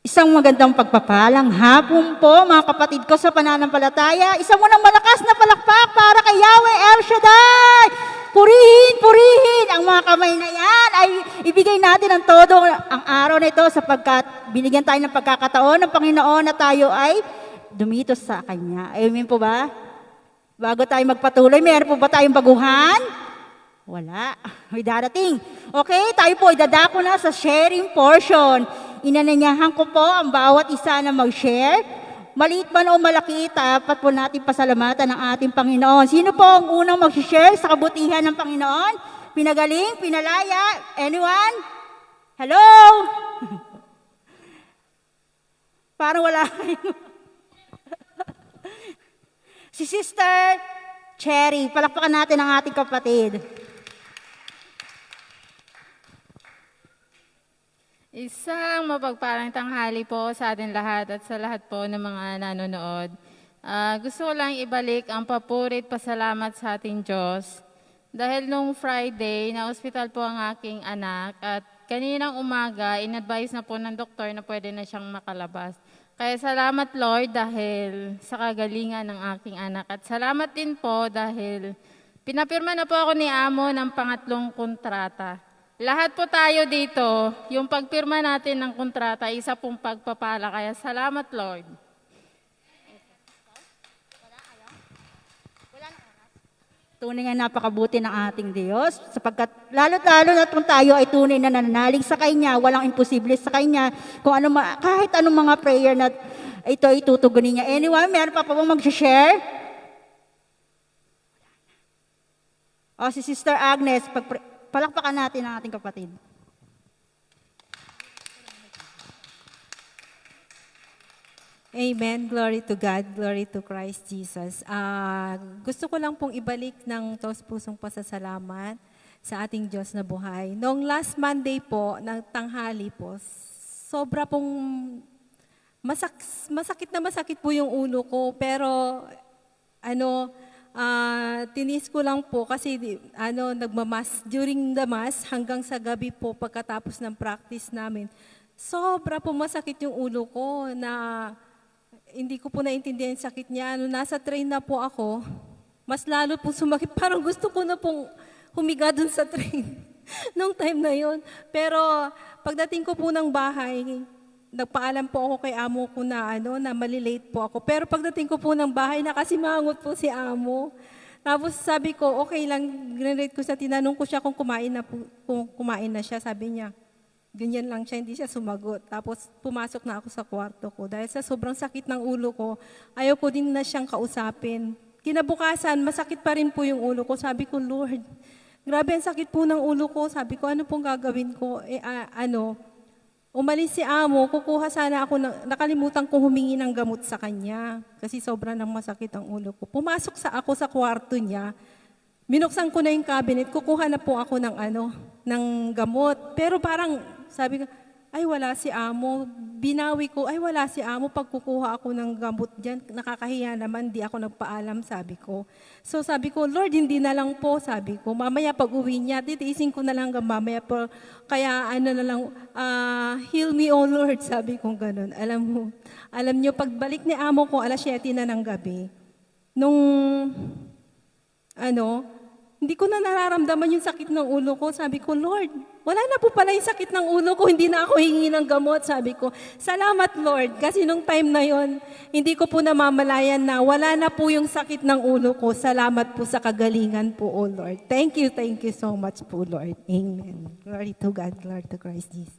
Isang magandang pagpapalang hapon po mga kapatid ko sa pananampalataya. Isang munang malakas na palakpak para kay Yahweh El Shaddai. Purihin, purihin ang mga kamay na yan ay ibigay natin ang todo ang araw na ito sapagkat binigyan tayo ng pagkakataon ng Panginoon na tayo ay dumito sa Kanya. Amen po ba? Bago tayo magpatuloy, meron po ba tayong baguhan? Wala. May darating. Okay, tayo po idadako na sa sharing portion. Inananyahan ko po ang bawat isa na mag-share. Maliit man o malaki, dapat po natin pasalamatan ng ating Panginoon. Sino po ang unang mag-share sa kabutihan ng Panginoon? Pinagaling, pinalaya, anyone? Hello? Parang wala kayo. Si Sister Cherry, palakpakan natin ang ating kapatid. Isang mapagpalang tanghali po sa atin lahat at sa lahat po ng mga nanonood. Gusto ko lang ibalik ang papurit pasalamat sa ating Diyos. Dahil nung Friday, na-hospital po ang aking anak at kaninang umaga, in-advise na po ng doktor na pwede na siyang makalabas. Kaya salamat Lord dahil sa kagalingan ng aking anak. At salamat din po dahil pinapirma na po ako ni Amo ng pangatlong kontrata. Lahat po tayo dito, yung pagpirma natin ng kontrata, isa pong pagpapala. Kaya salamat, Lord. Tunay nga napakabuti ng ating Diyos, sapagkat lalo-lalo na kung tayo ay tunay na nananalig sa Kanya, walang imposible sa Kanya, kung ano, kahit anong mga prayer na ito ay tutugunin niya. Anyone, meron pa bang mag-share? O si Sister Agnes, palakpakan natin ang ating kapatid. Amen. Glory to God. Glory to Christ Jesus. Gusto ko lang pong ibalik ng taos-pusong pasasalamat sa ating Diyos na buhay. Noong last Monday po, ng tanghali po, sobra pong masakit po yung ulo ko. Pero tinis ko lang po kasi nagmamas during the mass hanggang sa gabi po pagkatapos ng practice namin. Sobra po masakit yung ulo ko na hindi ko po naintindihan yung sakit niya. Nasa train na po ako, mas lalo po sumakit. Parang gusto ko na pong humiga dun sa train nung time na yon. Pero pagdating ko po ng bahay, nagpaalam po ako kay amo ko na malilate po ako. Pero pagdating ko po ng bahay, nakasimangot po si amo. Tapos sabi ko, okay lang, ginrate ko tinanong ko siya kung kumain na siya. Sabi niya, ganyan lang siya, hindi siya sumagot. Tapos pumasok na ako sa kwarto ko. Dahil sa sobrang sakit ng ulo ko, ayaw ko din na siyang kausapin. Kinabukasan, masakit pa rin po yung ulo ko. Sabi ko, Lord, grabe ang sakit po ng ulo ko. Sabi ko, ano pong gagawin ko? Umalis si amo, kukuha sana ako, nakalimutan ko humingi ng gamot sa kanya. Kasi sobra nang masakit ang ulo ko. Pumasok ako sa kwarto niya. Binuksan ko na yung cabinet, kukuha na po ako ng gamot. Pero parang sabi ko, ay wala si amo. Binawi ko, ay wala si amo. Pag kukuha ako ng gamot dyan, nakakahiya naman, di ako nagpaalam, sabi ko. So sabi ko, Lord, hindi na lang po, sabi ko. Mamaya pag uwi niya, titiisin ko na lang hanggang mamaya po. Kaya heal me, O Lord, sabi ko ganun. Alam niyo, pagbalik ni amo ko, 7:00 na ng gabi, hindi ko na nararamdaman yung sakit ng ulo ko. Sabi ko, Lord, wala na po pala yung sakit ng ulo ko, hindi na ako hingi ng gamot. Sabi ko, salamat Lord, kasi nung time na yon, hindi ko po namamalayan na wala na po yung sakit ng ulo ko. Salamat po sa kagalingan po, O Lord. Thank you so much po, Lord. Amen. Glory to God, glory to Christ Jesus.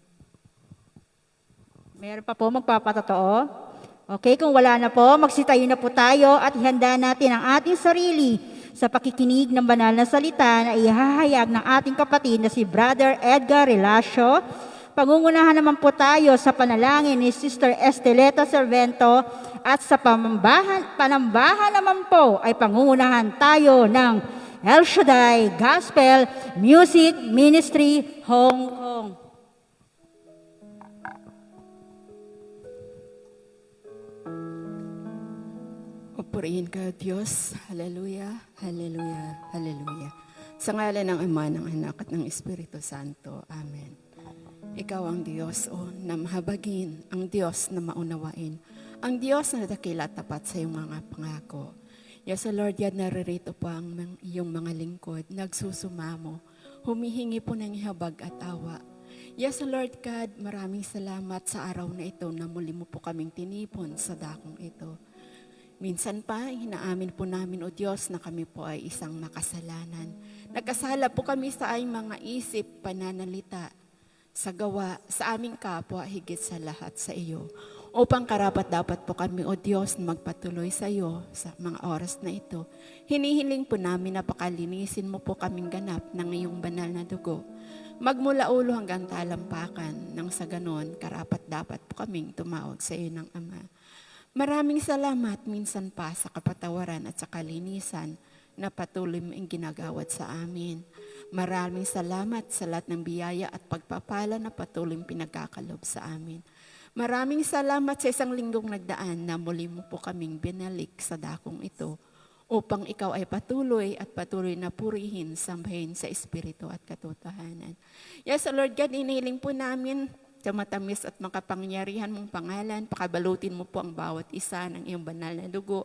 Meron pa po magpapatotoo? Okay, kung wala na po, magsitayo na po tayo at ihanda natin ang ating sarili sa pakikinig ng banal na salita na ihahayag ng ating kapatid na si Brother Edgar Relacio. Pangungunahan naman po tayo sa panalangin ni Sister Esteleta Servento at sa panambahan naman po ay pangungunahan tayo ng El Shaddai Gospel Music Ministry Hong Kong. Purihin ka, Diyos. Hallelujah, hallelujah, hallelujah. Sa ngalan ng Ama, ng Anak, at ng Espiritu Santo. Amen. Ikaw ang Diyos, na mahabagin, ang Diyos na maunawain, ang Diyos na dakila at tapat sa iyong mga pangako. Yes, Lord, yan naririto po ang iyong mga lingkod, nagsusumamo, humihingi po ng habag at awa. Yes, Lord God, maraming salamat sa araw na ito na muli mo po kaming tinipon sa dakong ito. Minsan pa, hinaamin po namin, O Diyos, na kami po ay isang makasalanan. Nagkasala po kami sa aming mga isip, pananalita, sa gawa, sa aming kapwa, higit sa lahat sa iyo. Upang karapat dapat po kami, O Diyos, na magpatuloy sa iyo sa mga oras na ito. Hinihiling po namin na pakalinisin mo po kaming ganap ng iyong banal na dugo. Magmula ulo hanggang talampakan, nang sa ganon, karapat dapat po kaming tumawag sa iyo ng Ama. Maraming salamat minsan pa sa kapatawaran at sa kalinisan na patuloy mo ang ginagawad sa amin. Maraming salamat sa lahat ng biyaya at pagpapala na patuloy pinagkakalob sa amin. Maraming salamat sa isang linggong nagdaan na muli mo po kaming binalik sa dakong ito upang ikaw ay patuloy na purihin, sambahin sa Espiritu at katotohanan. Yes, Lord God, inihiling po namin sa matamis at makapangyarihan mong pangalan, pakabalutin mo po ang bawat isa ng iyong banal na dugo.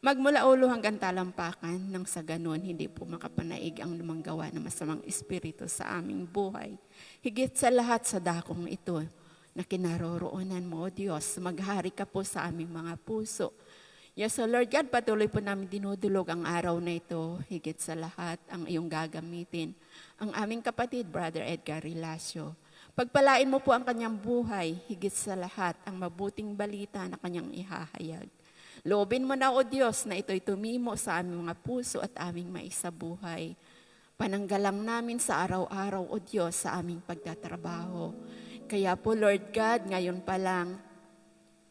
Magmula ulo hanggang talampakan, nang sa ganon, hindi po makapanaig ang lumanggawa ng masamang espiritu sa aming buhay. Higit sa lahat sa dakong ito, na kinaroroonan mo, O Diyos, maghari ka po sa aming mga puso. Yes, O Lord God, patuloy po namin dinudulog ang araw na ito, higit sa lahat ang iyong gagamitin. Ang aming kapatid, Brother Edgar Rilasio. Pagpalain mo po ang kanyang buhay, higit sa lahat ang mabuting balita na kanyang ihahayag. Loobin mo na, O Diyos, na ito'y tumimo sa aming mga puso at aming maisabuhay. Pananggalang namin sa araw-araw, O Diyos, sa aming pagtatrabaho. Kaya po, Lord God, ngayon pa lang,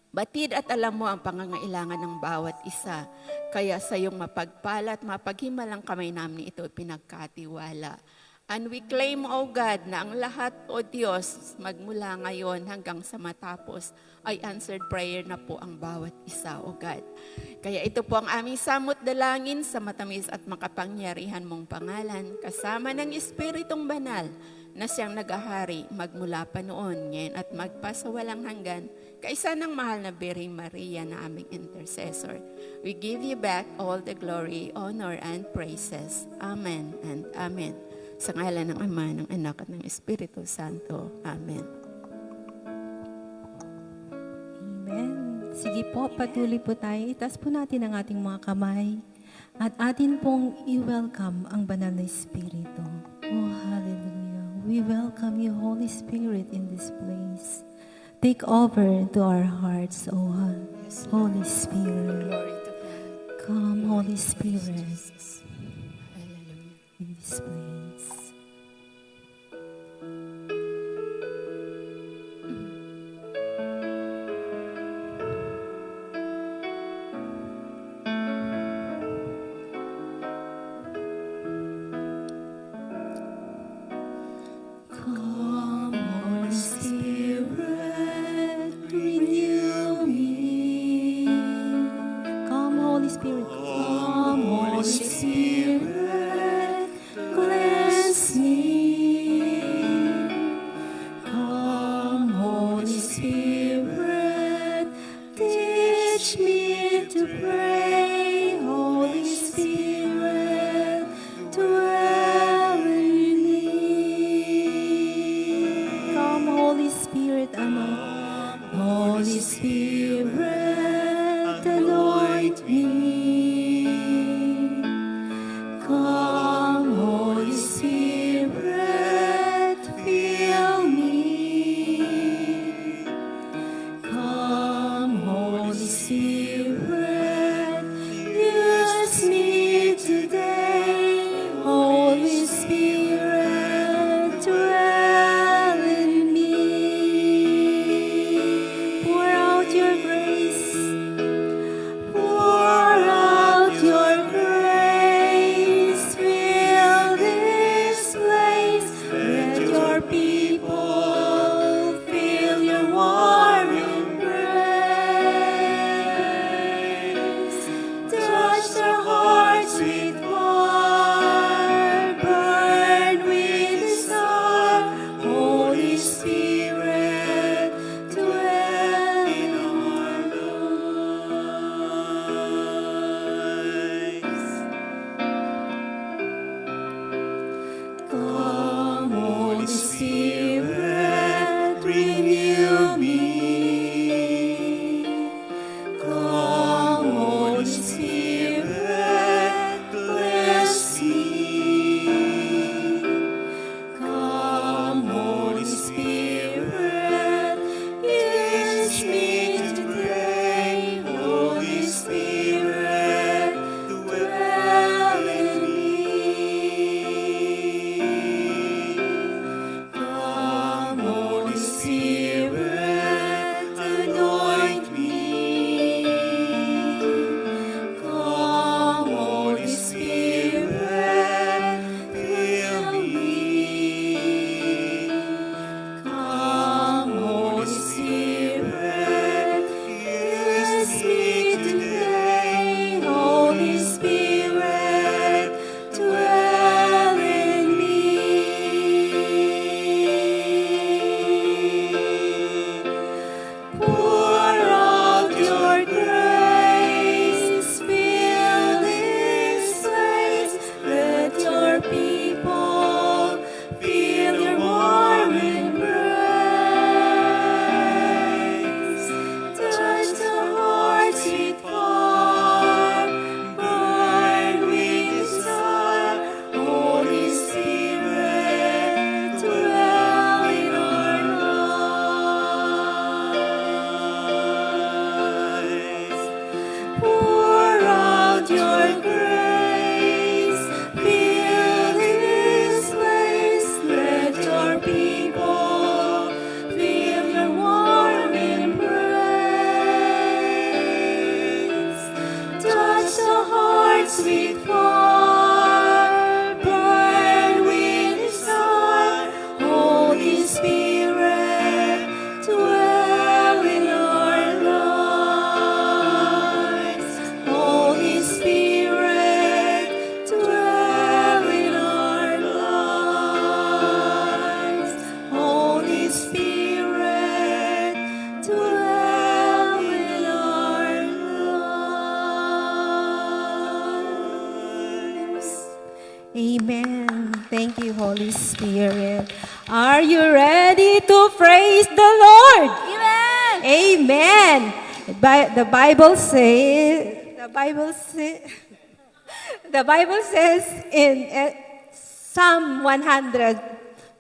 batid at alam mo ang pangangailangan ng bawat isa. Kaya sa iyong mapagpala at mapaghimalang kamay namin ito pinagkatiwala. And we claim, O God, na ang lahat, O Diyos, magmula ngayon hanggang sa matapos, ay answered prayer na po ang bawat isa, O God. Kaya ito po ang aming samot dalangin sa matamis at makapangyarihan mong pangalan, kasama ng Espiritong Banal, na siyang nagahari magmula pa noon, ngayon at magpasawalang hanggan, kaisa ng mahal na Birheng Maria na aming intercessor. We give you back all the glory, honor, and praises. Amen and Amen. Sa ngalan ng Ama, ng Anak, at ng Espiritu Santo. Amen. Amen. Sige po, patuloy po tayo. Itaas po natin ang ating mga kamay at atin pong i-welcome ang banal na Espiritu. Oh, hallelujah. We welcome you, Holy Spirit, in this place. Take over to our hearts, oh Holy Spirit. Glory to God. Come, Holy Spirit, Hallelujah. in this place. Come, Holy Spirit, renew me. Come, Holy Spirit. Come, Holy Spirit, cleanse me. Come, Holy Spirit, teach me to pray. Holy Spirit, dwell in me. Come, Holy Spirit, Holy Spirit, anoint me. Come, Holy Spirit, fill me. Come, Holy Spirit, use me today. Holy Spirit, dwell in me. Pour out your your grace. Fill this place. Let your people feel your warm embrace. Touch the hearts with fire, burn with desire. Holy Spirit, dwell in our lives. Holy Spirit, dwell in our lives. Holy Spirit, dwell in our lives. Amen. Thank you, Holy Spirit. Are you ready to praise the Lord? Amen. Amen. The Bible says in Psalm 100,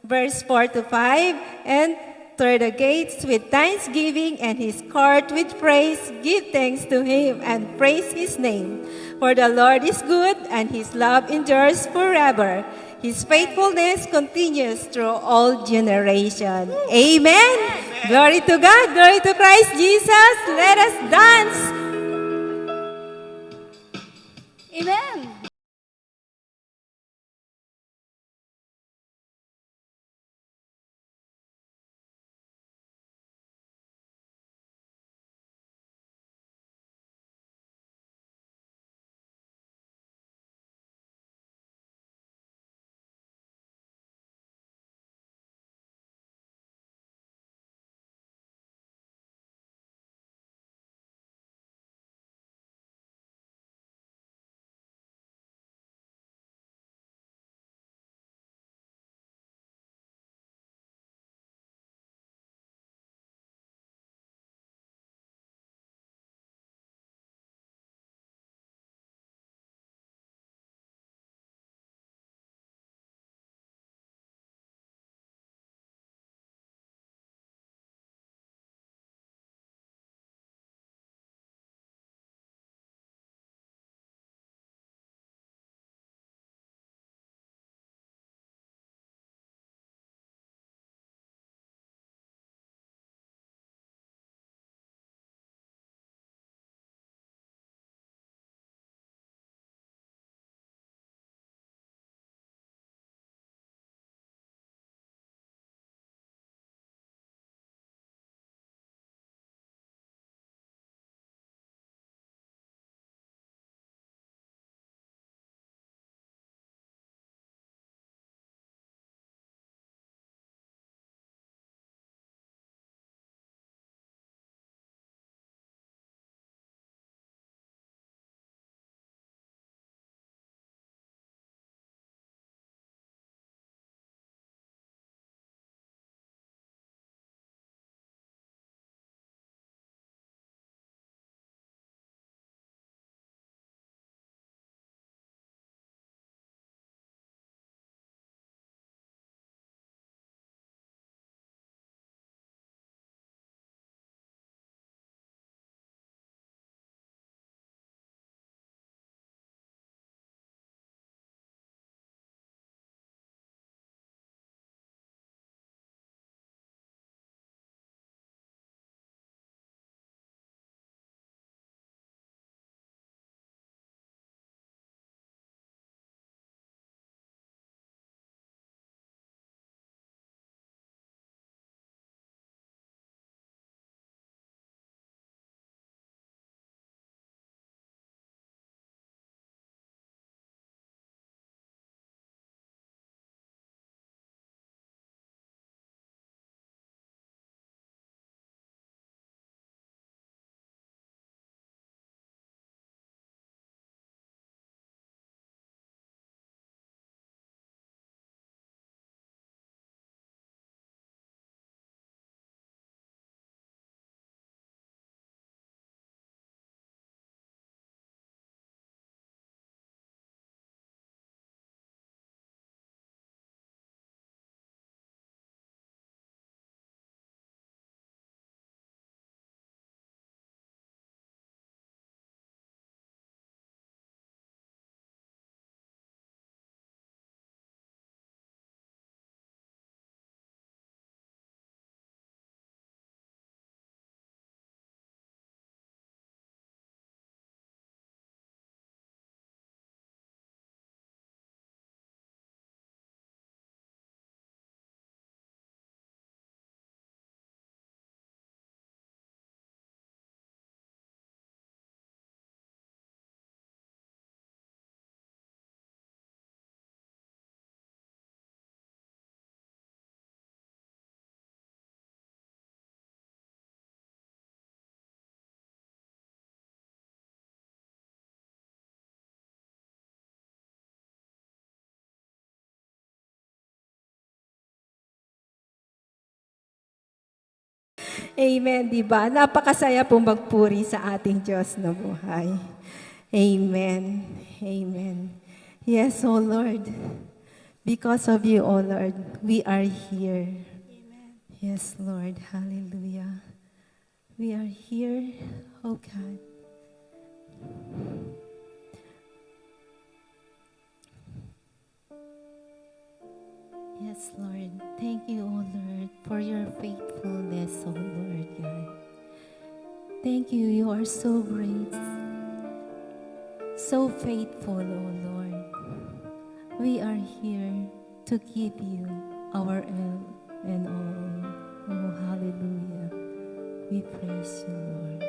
verse 4 to 5, enter the gates with thanksgiving and his court with praise. Give thanks to him and praise his name. For the Lord is good and his love endures forever. His faithfulness continues through all generations. Amen. Glory to God. Glory to Christ Jesus. Let us dance. Amen. Amen, di ba? Napakasaya pong magpuri sa ating Diyos na buhay. Amen. Amen. Yes, O Lord. Because of you, O Lord, we are here. Yes, Lord. Hallelujah. We are here, oh God. Yes, Lord. Thank you, O Lord, for your faithfulness, O Lord God. Thank you. You are so great, so faithful, O Lord. We are here to give you our all and all. Oh, hallelujah. We praise you, Lord.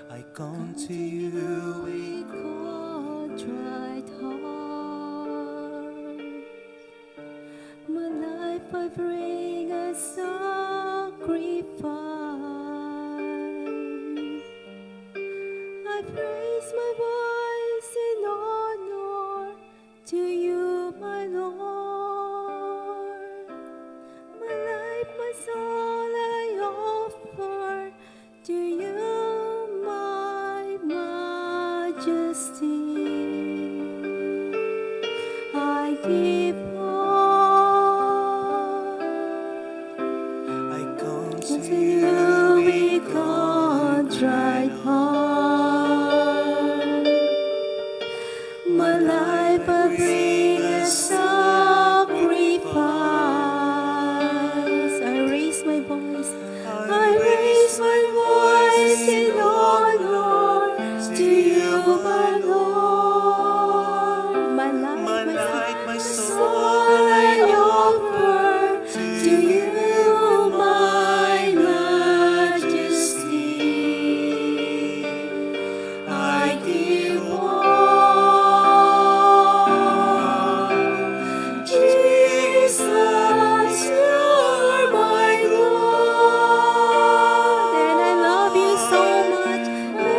I come to you with Contrite heart, my life I bring a sacrifice. I praise my voice in honor to you, my Lord. My life, my soul I offer to you, my majesty. I give all I come to to you you with contrite heart. My life I bring a sacrifice. I raise my voice. I raise my voice in honor to you, my Lord. My life, my soul I offer to you, my majesty. I give all. Jesus, you're my God. And I love you so much. And I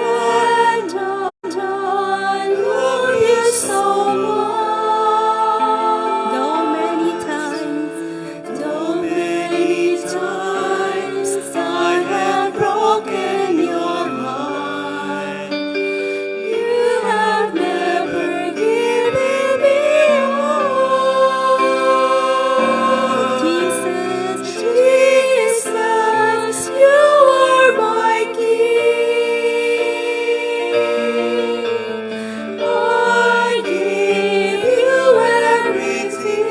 love you so much. Though many times I have broken your heart, you have never given me up. Jesus, you are my King. I give you everything.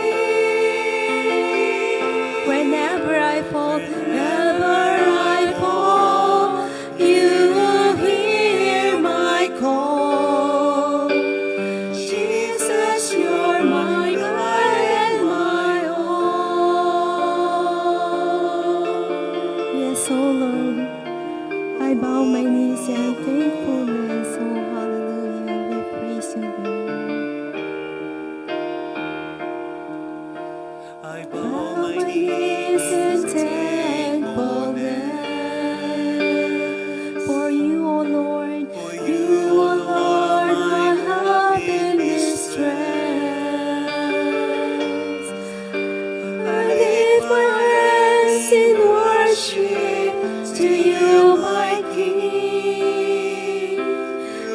Whenever I fall, you hear my call. Jesus, you're my God and my all. Yes, oh Lord, I bow my knees in thankfulness. Oh, hallelujah. We praise you, Lord. I bow my knees in thankfulness. For you, O Lord, for you, O Lord, my help in distress. I lift my hands in worship to you, my King.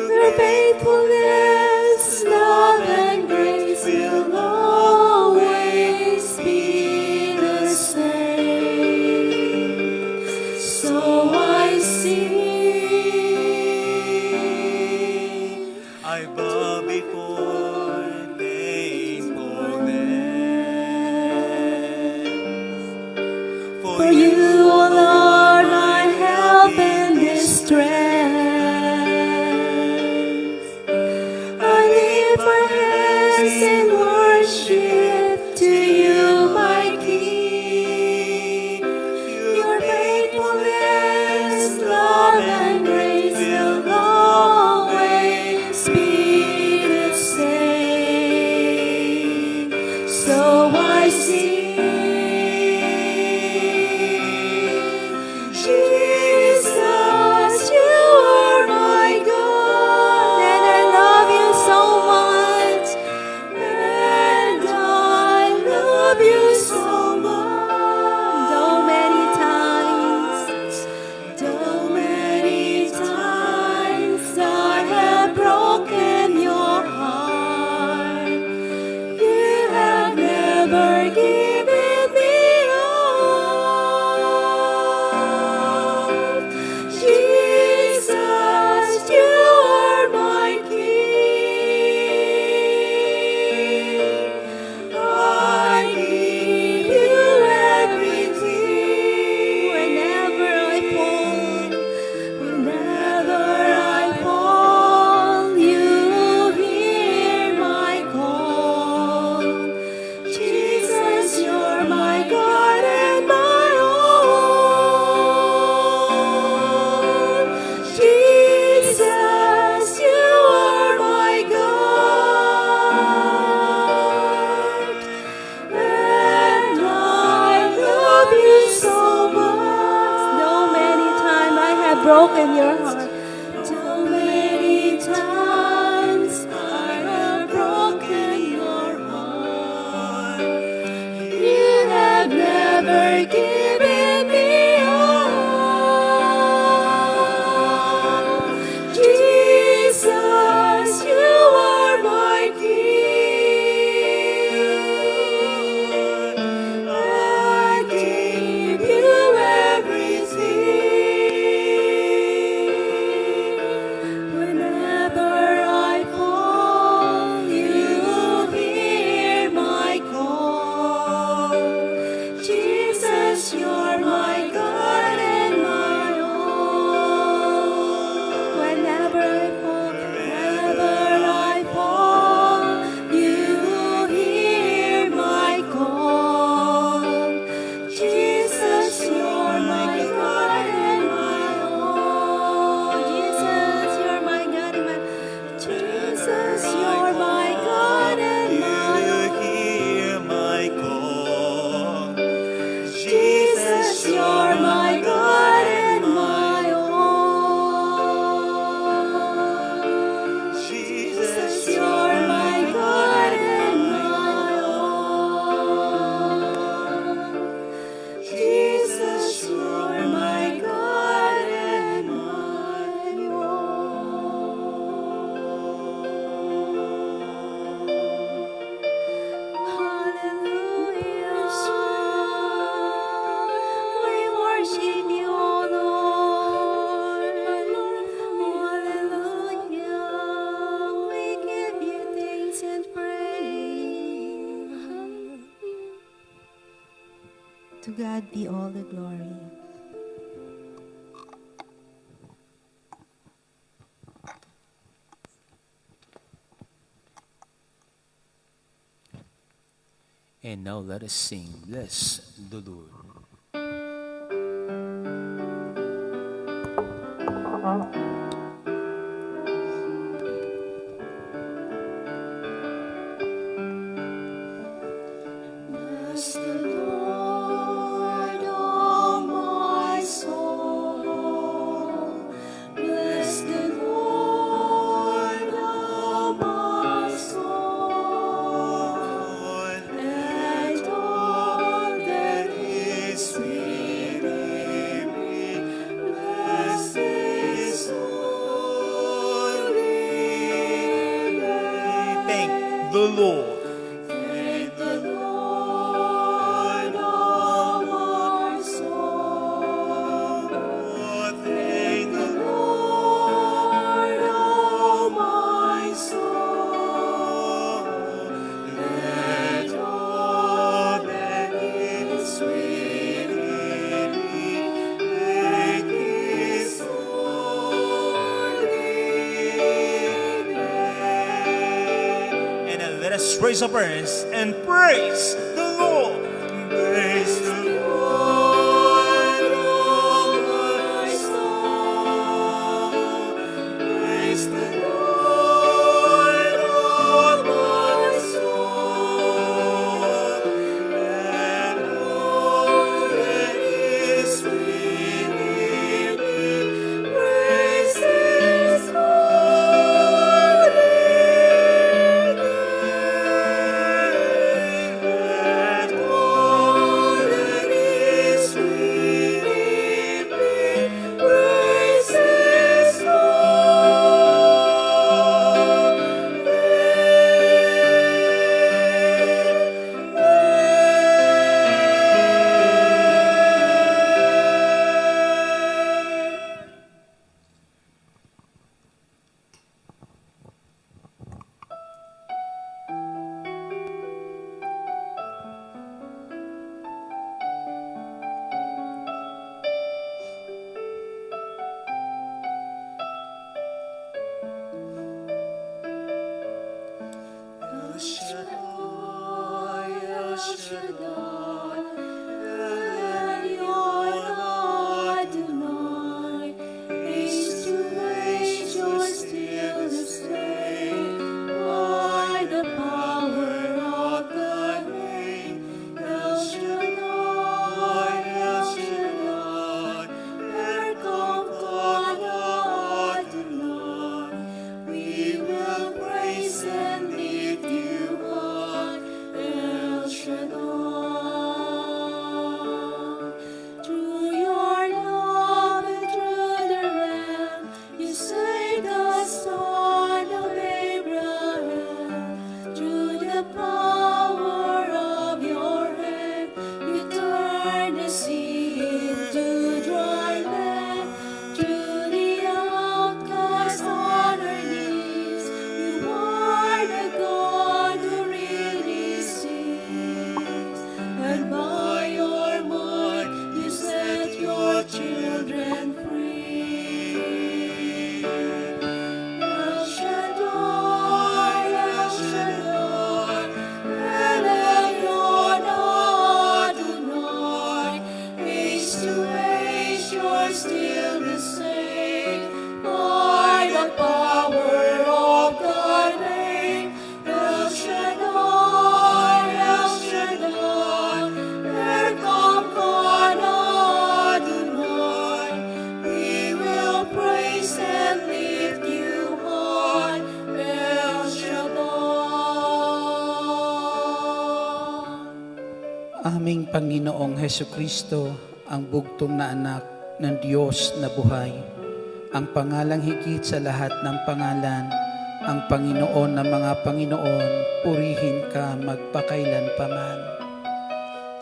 Your faithfulness, love, and grace will always be the same. So I sing. I bow before thankfulness. For you, O Lord, my help in distress. I lift my hands in worship to you, my King. Your faithfulness, love, and grace will always be the same. So I sing. broken your heart. Too many times I have broken your heart. You have never given me all. Jesus, you are my King. I give you everything. Whenever I fall, you hear my call. Jesus, you're my God and my all. Whenever I fall, you hear my call. Jesus, you're my God and my all. Jesus, you're my God and my Jesus, you're my God and my You all. hear my call. Jesus, you're my God and my all. Jesus, you're my God and my all. Jesus, you're my God and my Hallelujah. We worship you, O Lord. Hallelujah. We give you thanks and praise. To God be all the glory. And now let us sing, Bless the Lord. Bless the Lord, oh my soul. Bless the Lord, oh my soul. And all that is within me, bless His holy name. Thank the Lord. Thank the Lord, oh my soul. Thank the Lord, oh my soul. And all that is within me, thank His holy name. And then let us raise our hands and praise the Lord. Praise the Lord, oh my soul. Praise the Lord, oh my soul. And all that is within me, praise His holy name. Panginoong Heso Kristo, ang bugtong na anak ng Diyos na buhay, ang pangalang higit sa lahat ng pangalan, ang Panginoon ng mga Panginoon, purihin ka magpakailanpaman.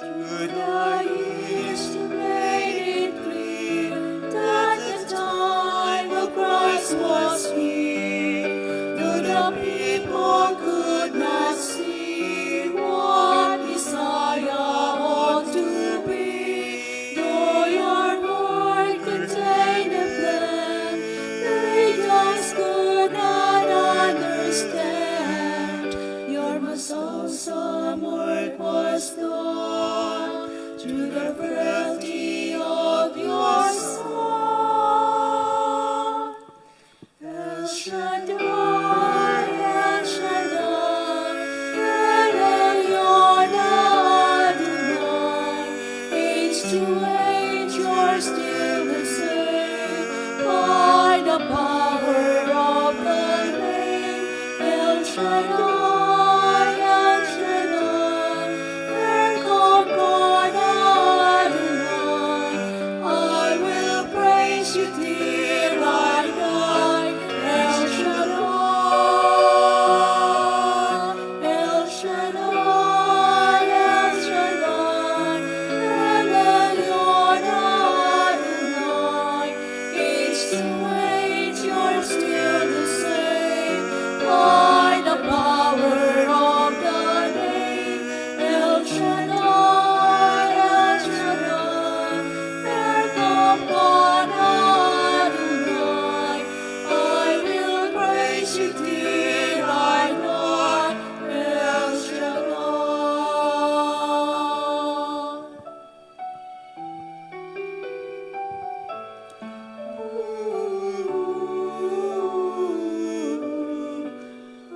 To the east you made it clear that the time of Christ was here. Though the people could not see what Messiah ought to be, though your heart contained a plan, they just could not understand. Your most awesome work was done through the frailty of your Son. El Shaddai, El Shaddai, El Elyon Adonai. Age to age, you're still the same by the power of the name. El Shaddai, El Shaddai, El God Adonai. I will praise you till I die. El Shaddai, El Shaddai, El Shaddai, El Elyon Adonai. Age to age, you're still the same by the power of the name. El Shaddai, El Shaddai, El God Adonai. I will praise you till I die. El Shaddai.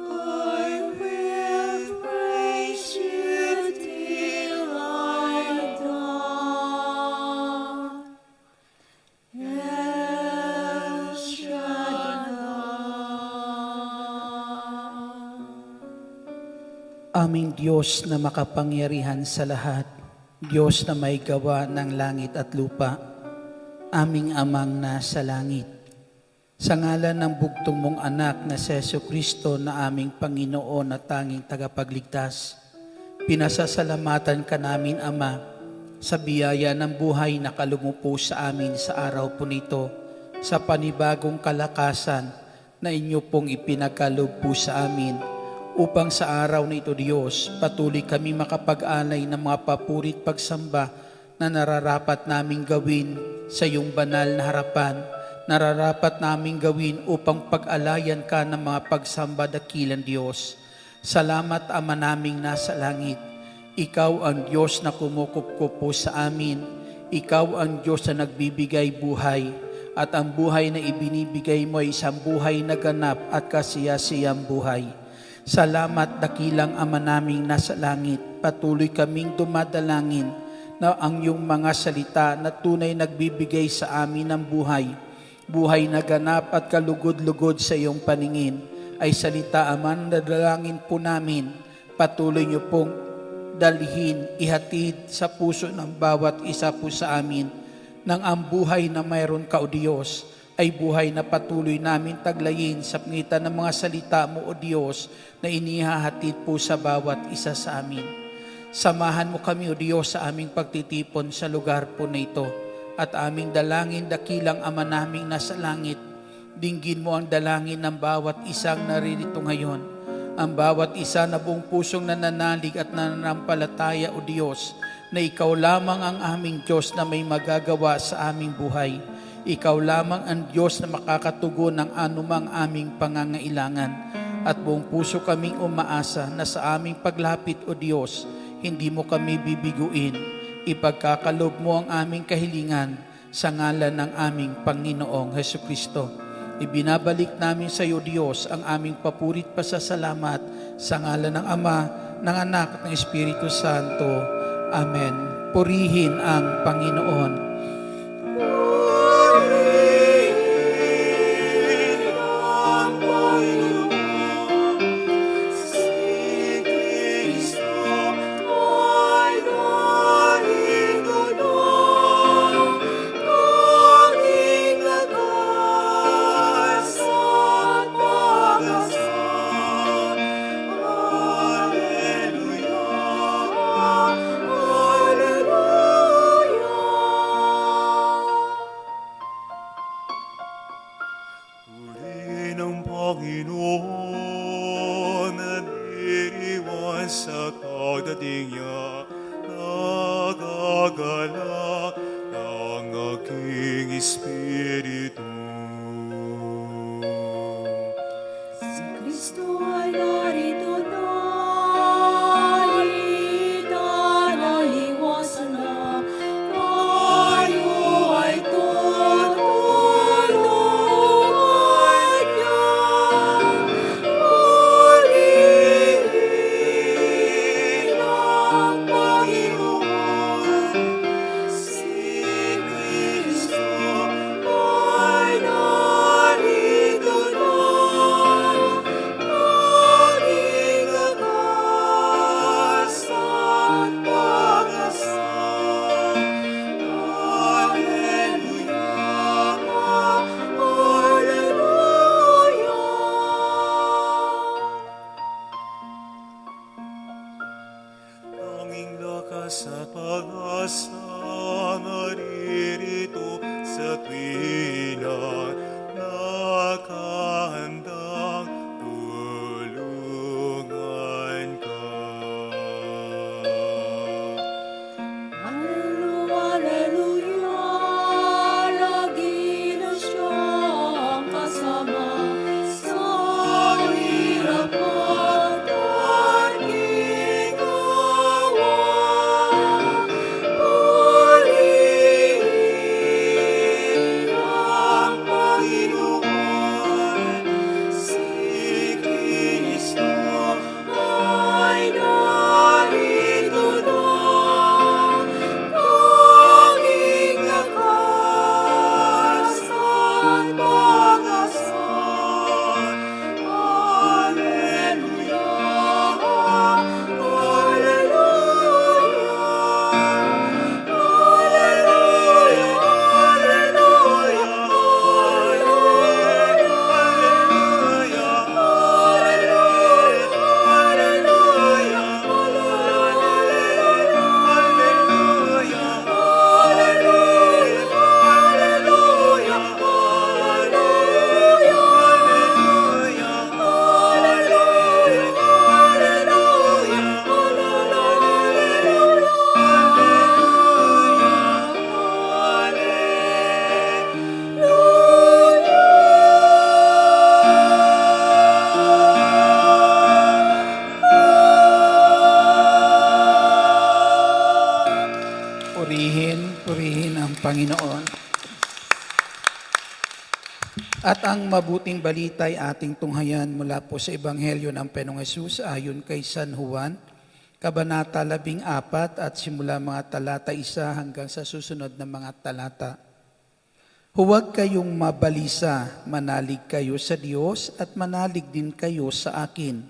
I will praise you till I die. El Shaddai. Aming Diyos na makapangyarihan sa lahat, Diyos na may gawa ng langit at lupa, aming amang nasa langit. Sa ngalan ng bugtong mong anak na si Jesu Kristo na aming Panginoon at tanging tagapagligtas, pinasasalamatan ka namin, Ama, sa biyaya ng buhay na kalumupo sa amin sa araw po nito, sa panibagong kalakasan na inyo pong ipinagkaloob po sa amin, upang sa araw na ito, Diyos, patuloy kami makapag-alay ng mga papurit pagsamba na nararapat naming gawin sa iyong banal na harapan, nararapat naming gawin upang pag-alayan ka ng mga pagsamba dakilang Diyos. Salamat, Ama naming nasa langit. Ikaw ang Diyos na kumukupkup po sa amin. Ikaw ang Diyos na nagbibigay buhay. At ang buhay na ibinibigay mo ay isang buhay na ganap at kasiyasiyang buhay. Salamat, dakilang Ama naming nasa langit. Patuloy kaming dumadalangin na ang iyong mga salita na tunay nagbibigay sa amin ng buhay, buhay na ganap at kalugod-lugod sa iyong paningin, ay salita, Ama, na dalangin po namin. Patuloy niyo pong dalhin, ihatid sa puso ng bawat isa po sa amin nang ang buhay na mayroon ka, O Diyos, ay buhay na patuloy namin taglayin sa pangitan ng mga salita mo, O Diyos, na inihahatid po sa bawat isa sa amin. Samahan mo kami, O Diyos, sa aming pagtitipon sa lugar po na ito, at aming dalangin, dakilang Ama naming nasa langit. Dinggin mo ang dalangin ng bawat isang naririto ngayon, ang bawat isa na buong pusong nananalig at nananampalataya, O Diyos, na Ikaw lamang ang aming Diyos na may magagawa sa aming buhay. Ikaw lamang ang Diyos na makakatugon ng anumang aming pangangailangan. At buong puso kaming umaasa na sa aming paglapit, O Diyos, hindi mo kami bibiguin. Ipagkakalob mo ang aming kahilingan sa ngalan ng aming Panginoong Heso Kristo. Ibinabalik namin sa iyo, Diyos, ang aming papurit pasasalamat sa ngalan ng Ama, ng Anak at ng Espiritu Santo. Amen. Purihin ang Panginoon. Si Cristo ay narinig. paggalak ng aking espiritu. Si Kristo ay narito na, halika na, iwasan na, tayo ay tutulungan niya. Purihin ang Panginoon, si Kristo ay narito na, aking lakas at pag-asa. Hallelujah, hallelujah. Tanging lakas at pag-asa naririto sa tuwina, nakahandang tulungan ka. Hallelujah, lagi na siyang kasama sa hirap at ginhawa. Purihin ang Panginoon, si Kristo ay narito na, aking lakas at pag-asa. Hallelujah, Purihin ang Panginoon. At ang mabuting balita ay ating tunghayan mula po sa Ebanghelyo ng Panginoong Hesus ayon kay San Juan, Kabanata 14 at simula mga talata 1 hanggang sa susunod na mga talata. Huwag kayong mabalisa, manalig kayo sa Diyos at manalig din kayo sa akin.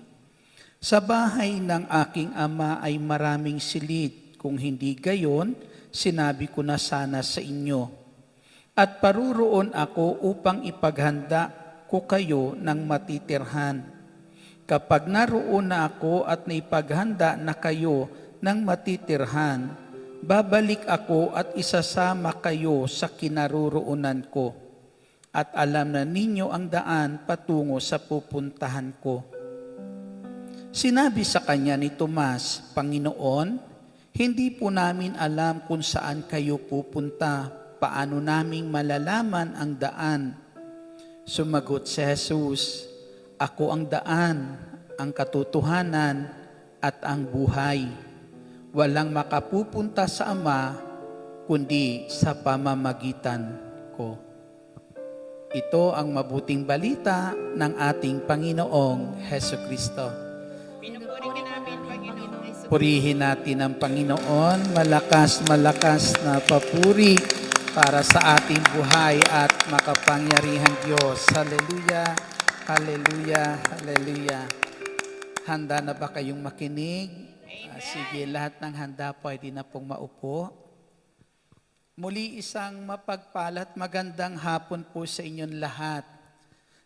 Sa bahay ng aking ama ay maraming silid, kung hindi gayon, sinabi ko na sana sa inyo. At paruroon ako upang ipaghanda ko kayo ng matitirhan. Kapag naroon na ako at naipaghanda na kayo ng matitirhan, babalik ako at isasama kayo sa kinaroroonan ko. At alam na ninyo ang daan patungo sa pupuntahan ko. Sinabi sa kanya ni Tomas, Panginoon, hindi po namin alam kung saan kayo pupunta. Paano naming malalaman ang daan? Sumagot si Jesus, Ako ang daan, ang katotohanan, at ang buhay. Walang makapupunta sa Ama, kundi sa pamamagitan ko. Ito ang mabuting balita ng ating Panginoong Hesukristo. Purihin natin ang Panginoon, malakas na papuri para sa ating buhay at makapangyarihang Diyos. Hallelujah, hallelujah, hallelujah. Handa na ba kayong makinig? Sige, lahat ng handa pwede na pong maupo. Muli isang mapagpalat magandang hapon po sa inyong lahat.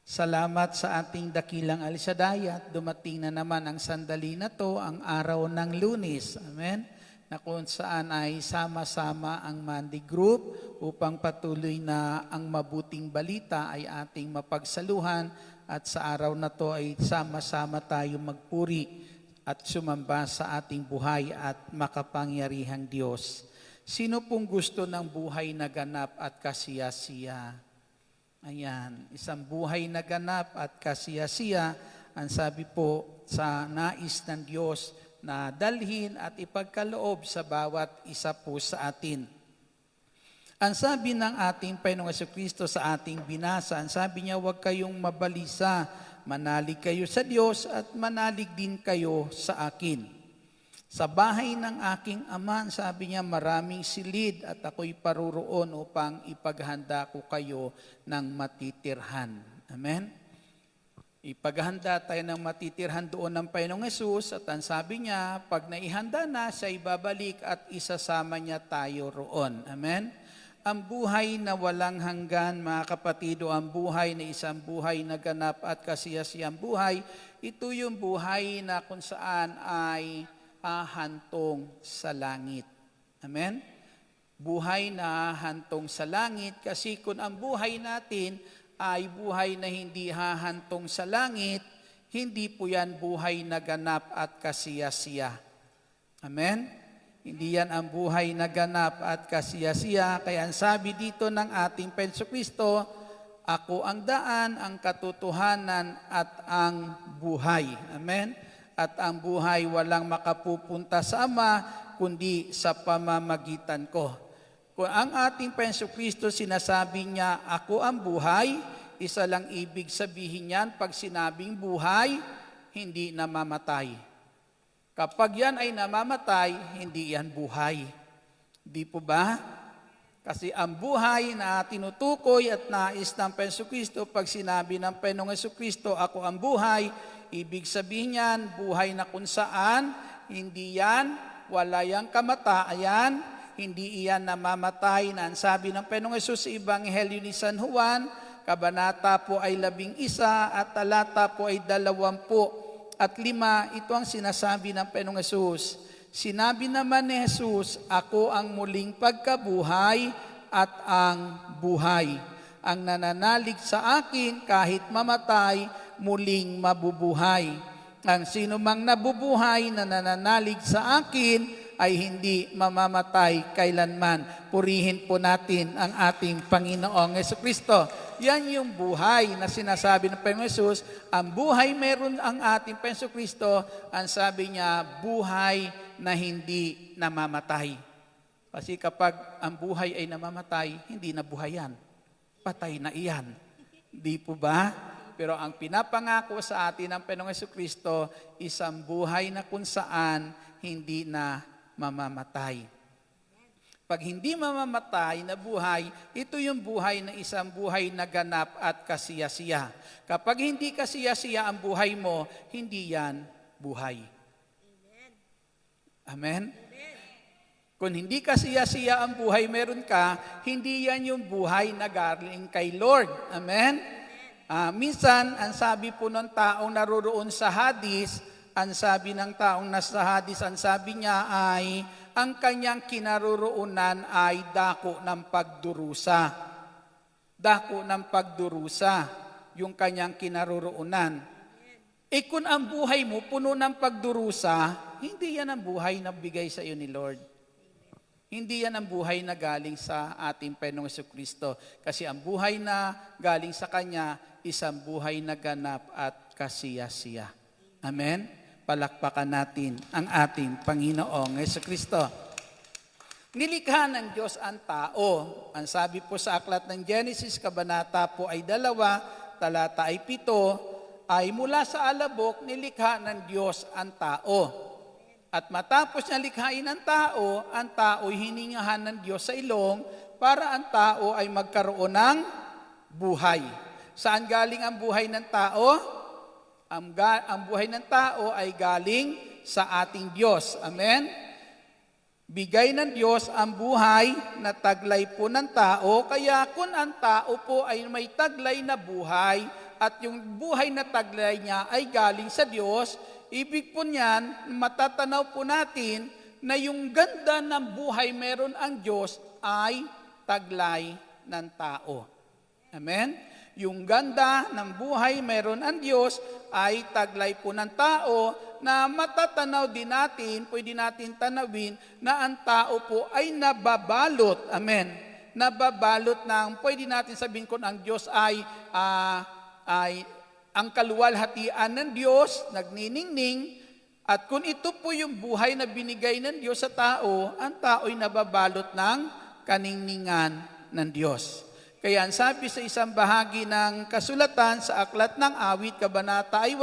Salamat sa ating dakilang Al-Shaddai at dumating na naman ang sandali na to, ang araw ng Lunes. Amen? Na kung saan ay sama-sama ang Monday Group upang patuloy na ang mabuting balita ay ating mapagsaluhan at sa araw na to ay sama-sama tayo magpuri at sumamba sa ating buhay at makapangyarihang Diyos. Sino pong gusto ng buhay na ganap at kasiyasiya? Ayan, isang buhay na ganap at kasiyasiya, ang sabi po sa nais ng Diyos na dalhin at ipagkaloob sa bawat isa po sa atin. Ang sabi ng ating Panginoong Jesucristo sa ating binasa, ang sabi niya, huwag kayong mabalisa, manalig kayo sa Diyos at manalig din kayo sa akin. Sa bahay ng aking ama, sabi niya, maraming silid at ako'y paruroon upang ipaghanda ko kayo ng matitirhan. Amen? Ipaghanda tayo ng matitirhan doon ng Panginoong Hesus at ang sabi niya, pag naihanda na, siya ibabalik at isasama niya tayo roon. Amen? Ang buhay na walang hanggan, mga kapatido, ang buhay na isang buhay na ganap at kasiyasiyang buhay, ito yung buhay na kung saan ay hantong sa langit. Amen? Buhay na hantong sa langit kasi kung ang buhay natin ay buhay na hindi hahantong sa langit, hindi po yan buhay na ganap at kasiyasiya. Amen? Hindi yan ang buhay na ganap at kasiyasiya. Kaya ang sabi dito ng ating Jesucristo, ako ang daan, ang katotohanan at ang buhay. Amen? At ang buhay walang makapupunta sa Ama, kundi sa pamamagitan ko. Kung ang ating Jesucristo sinasabi niya, ako ang buhay, isa lang ibig sabihin niyan, pag sinabing buhay, hindi namamatay. Kapag yan ay namamatay, hindi yan buhay. Di po ba? Kasi ang buhay na tinutukoy at nais ng Jesucristo, pag sinabi ng Panginoong Jesucristo, ako ang buhay, ibig sabihin yan, buhay na kung saan, hindi yan, wala yang kamatayan, hindi iyan namamatay na ang sabi ng Panginoong Hesus sa Ebanghelyo ni San Juan, kabanata po ay 11 at talata po ay 25. Ito ang sinasabi ng Panginoong Hesus. Sinabi naman ni Jesus, ako ang muling pagkabuhay at ang buhay. Ang nananalig sa akin kahit mamatay, muling mabubuhay. Ang sino mang nabubuhay na nananalig sa akin ay hindi mamamatay kailanman. Purihin po natin ang ating Panginoong Jesucristo. Yan yung buhay na sinasabi ng Panginoon Jesus. Ang buhay meron ang ating Panginoon Jesucristo. Ang sabi niya, buhay na hindi namamatay. Kasi kapag ang buhay ay namamatay, hindi na buhay yan. Patay na iyan. Di po ba? Pero ang pinapangako sa atin ng Panginoong Jesucristo, isang buhay na kung saan hindi na mamamatay. Pag hindi mamamatay na buhay, ito yung buhay na isang buhay na ganap at kasiyasiya. Kapag hindi kasiyasiya ang buhay mo, hindi yan buhay. Amen? Kung hindi kasiyasiya ang buhay meron ka, hindi yan yung buhay na galing kay Lord. Amen? Minsan, ang sabi po ng taong naroroon sa Hades, ang sabi ng taong nasa Hades, ang sabi niya ay, ang kanyang kinaroroonan ay dako ng pagdurusa. Dako ng pagdurusa, yung kanyang kinaroroonan. Kung ang buhay mo puno ng pagdurusa, hindi yan ang buhay na bigay sa iyo ni Lord. Hindi yan ang buhay na galing sa ating Panginoong Jesucristo. Kasi ang buhay na galing sa Kanya, isang buhay na ganap at kasiyasiya. Amen? Palakpakan natin ang ating Panginoong Jesucristo. Nilikha ng Diyos ang tao. Ang sabi po sa aklat ng Genesis, kabanata po ay 2, talata ay 7, ay mula sa alabok, nilikha ng Diyos ang tao. At matapos niya likhain ang tao'y hiningahan ng Diyos sa ilong para ang tao ay magkaroon ng buhay. Saan galing ang buhay ng tao? Ang buhay ng tao ay galing sa ating Diyos. Amen? Bigay ng Diyos ang buhay na taglay po ng tao. Kaya kung ang tao po ay may taglay na buhay at yung buhay na taglay niya ay galing sa Diyos, ibig po niyan, matatanaw po natin na yung ganda ng buhay meron ang Diyos ay taglay ng tao. Amen? Yung ganda ng buhay mayroon ang Diyos ay taglay po ng tao na matatanaw din natin, pwede natin tanawin na ang tao po ay nababalot. Amen. Nababalot ng, pwede natin sabihin kung ang Diyos ay ang kaluwalhatian ng Diyos, nagniningning, at kung ito po yung buhay na binigay ng Diyos sa tao, ang tao ay nababalot ng kaningningan ng Diyos. Kaya ang sabi sa isang bahagi ng kasulatan sa Aklat ng Awit, Kabanata 8,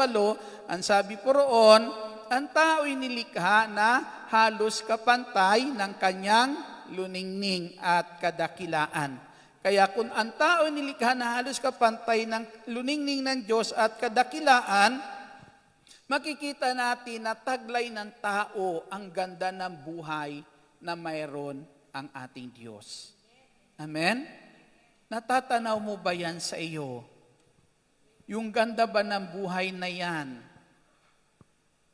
ang sabi po roon, ang tao ay nilikha na halos kapantay ng kanyang luningning at kadakilaan. Kaya kung ang tao ay nilikha na halos kapantay ng luningning ng Diyos at kadakilaan, makikita natin na taglay ng tao ang ganda ng buhay na mayroon ang ating Diyos. Amen? Natatanaw mo ba yan sa iyo? Yung ganda ba ng buhay na yan?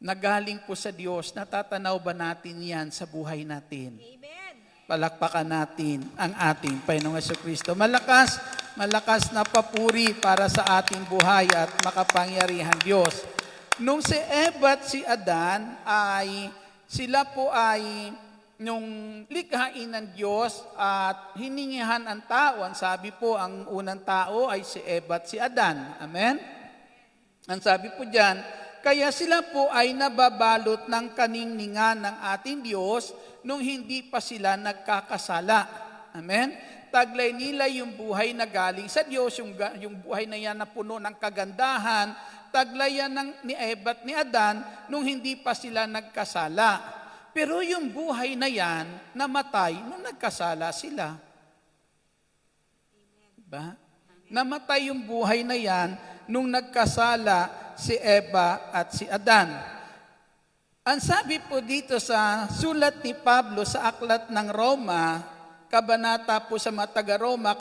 Nagaling po sa Diyos, natatanaw ba natin yan sa buhay natin? Amen. Palakpakan natin ang ating Panginoong Jesucristo. Malakas na papuri para sa ating buhay at makapangyarihan Diyos. Nung si Eva at si Adan sila po ay nung likhain ng Diyos at hiningihan ang tao. Ang sabi po, ang unang tao ay si Eva at si Adan. Amen? Ang sabi po diyan, kaya sila po ay nababalot ng kaningningan ng ating Diyos nung hindi pa sila nagkakasala. Amen? Taglay nila yung buhay na galing sa Diyos, yung buhay na yan na puno ng kagandahan, taglay yan ni Eva at ni Adan nung hindi pa sila nagkasala. Pero yung buhay na yan, namatay nung nagkasala sila. Diba? Namatay yung buhay na yan nung nagkasala si Eva at si Adan. Ang sabi po dito sa sulat ni Pablo sa Aklat ng Roma, kabanata po sa mga taga-Roma,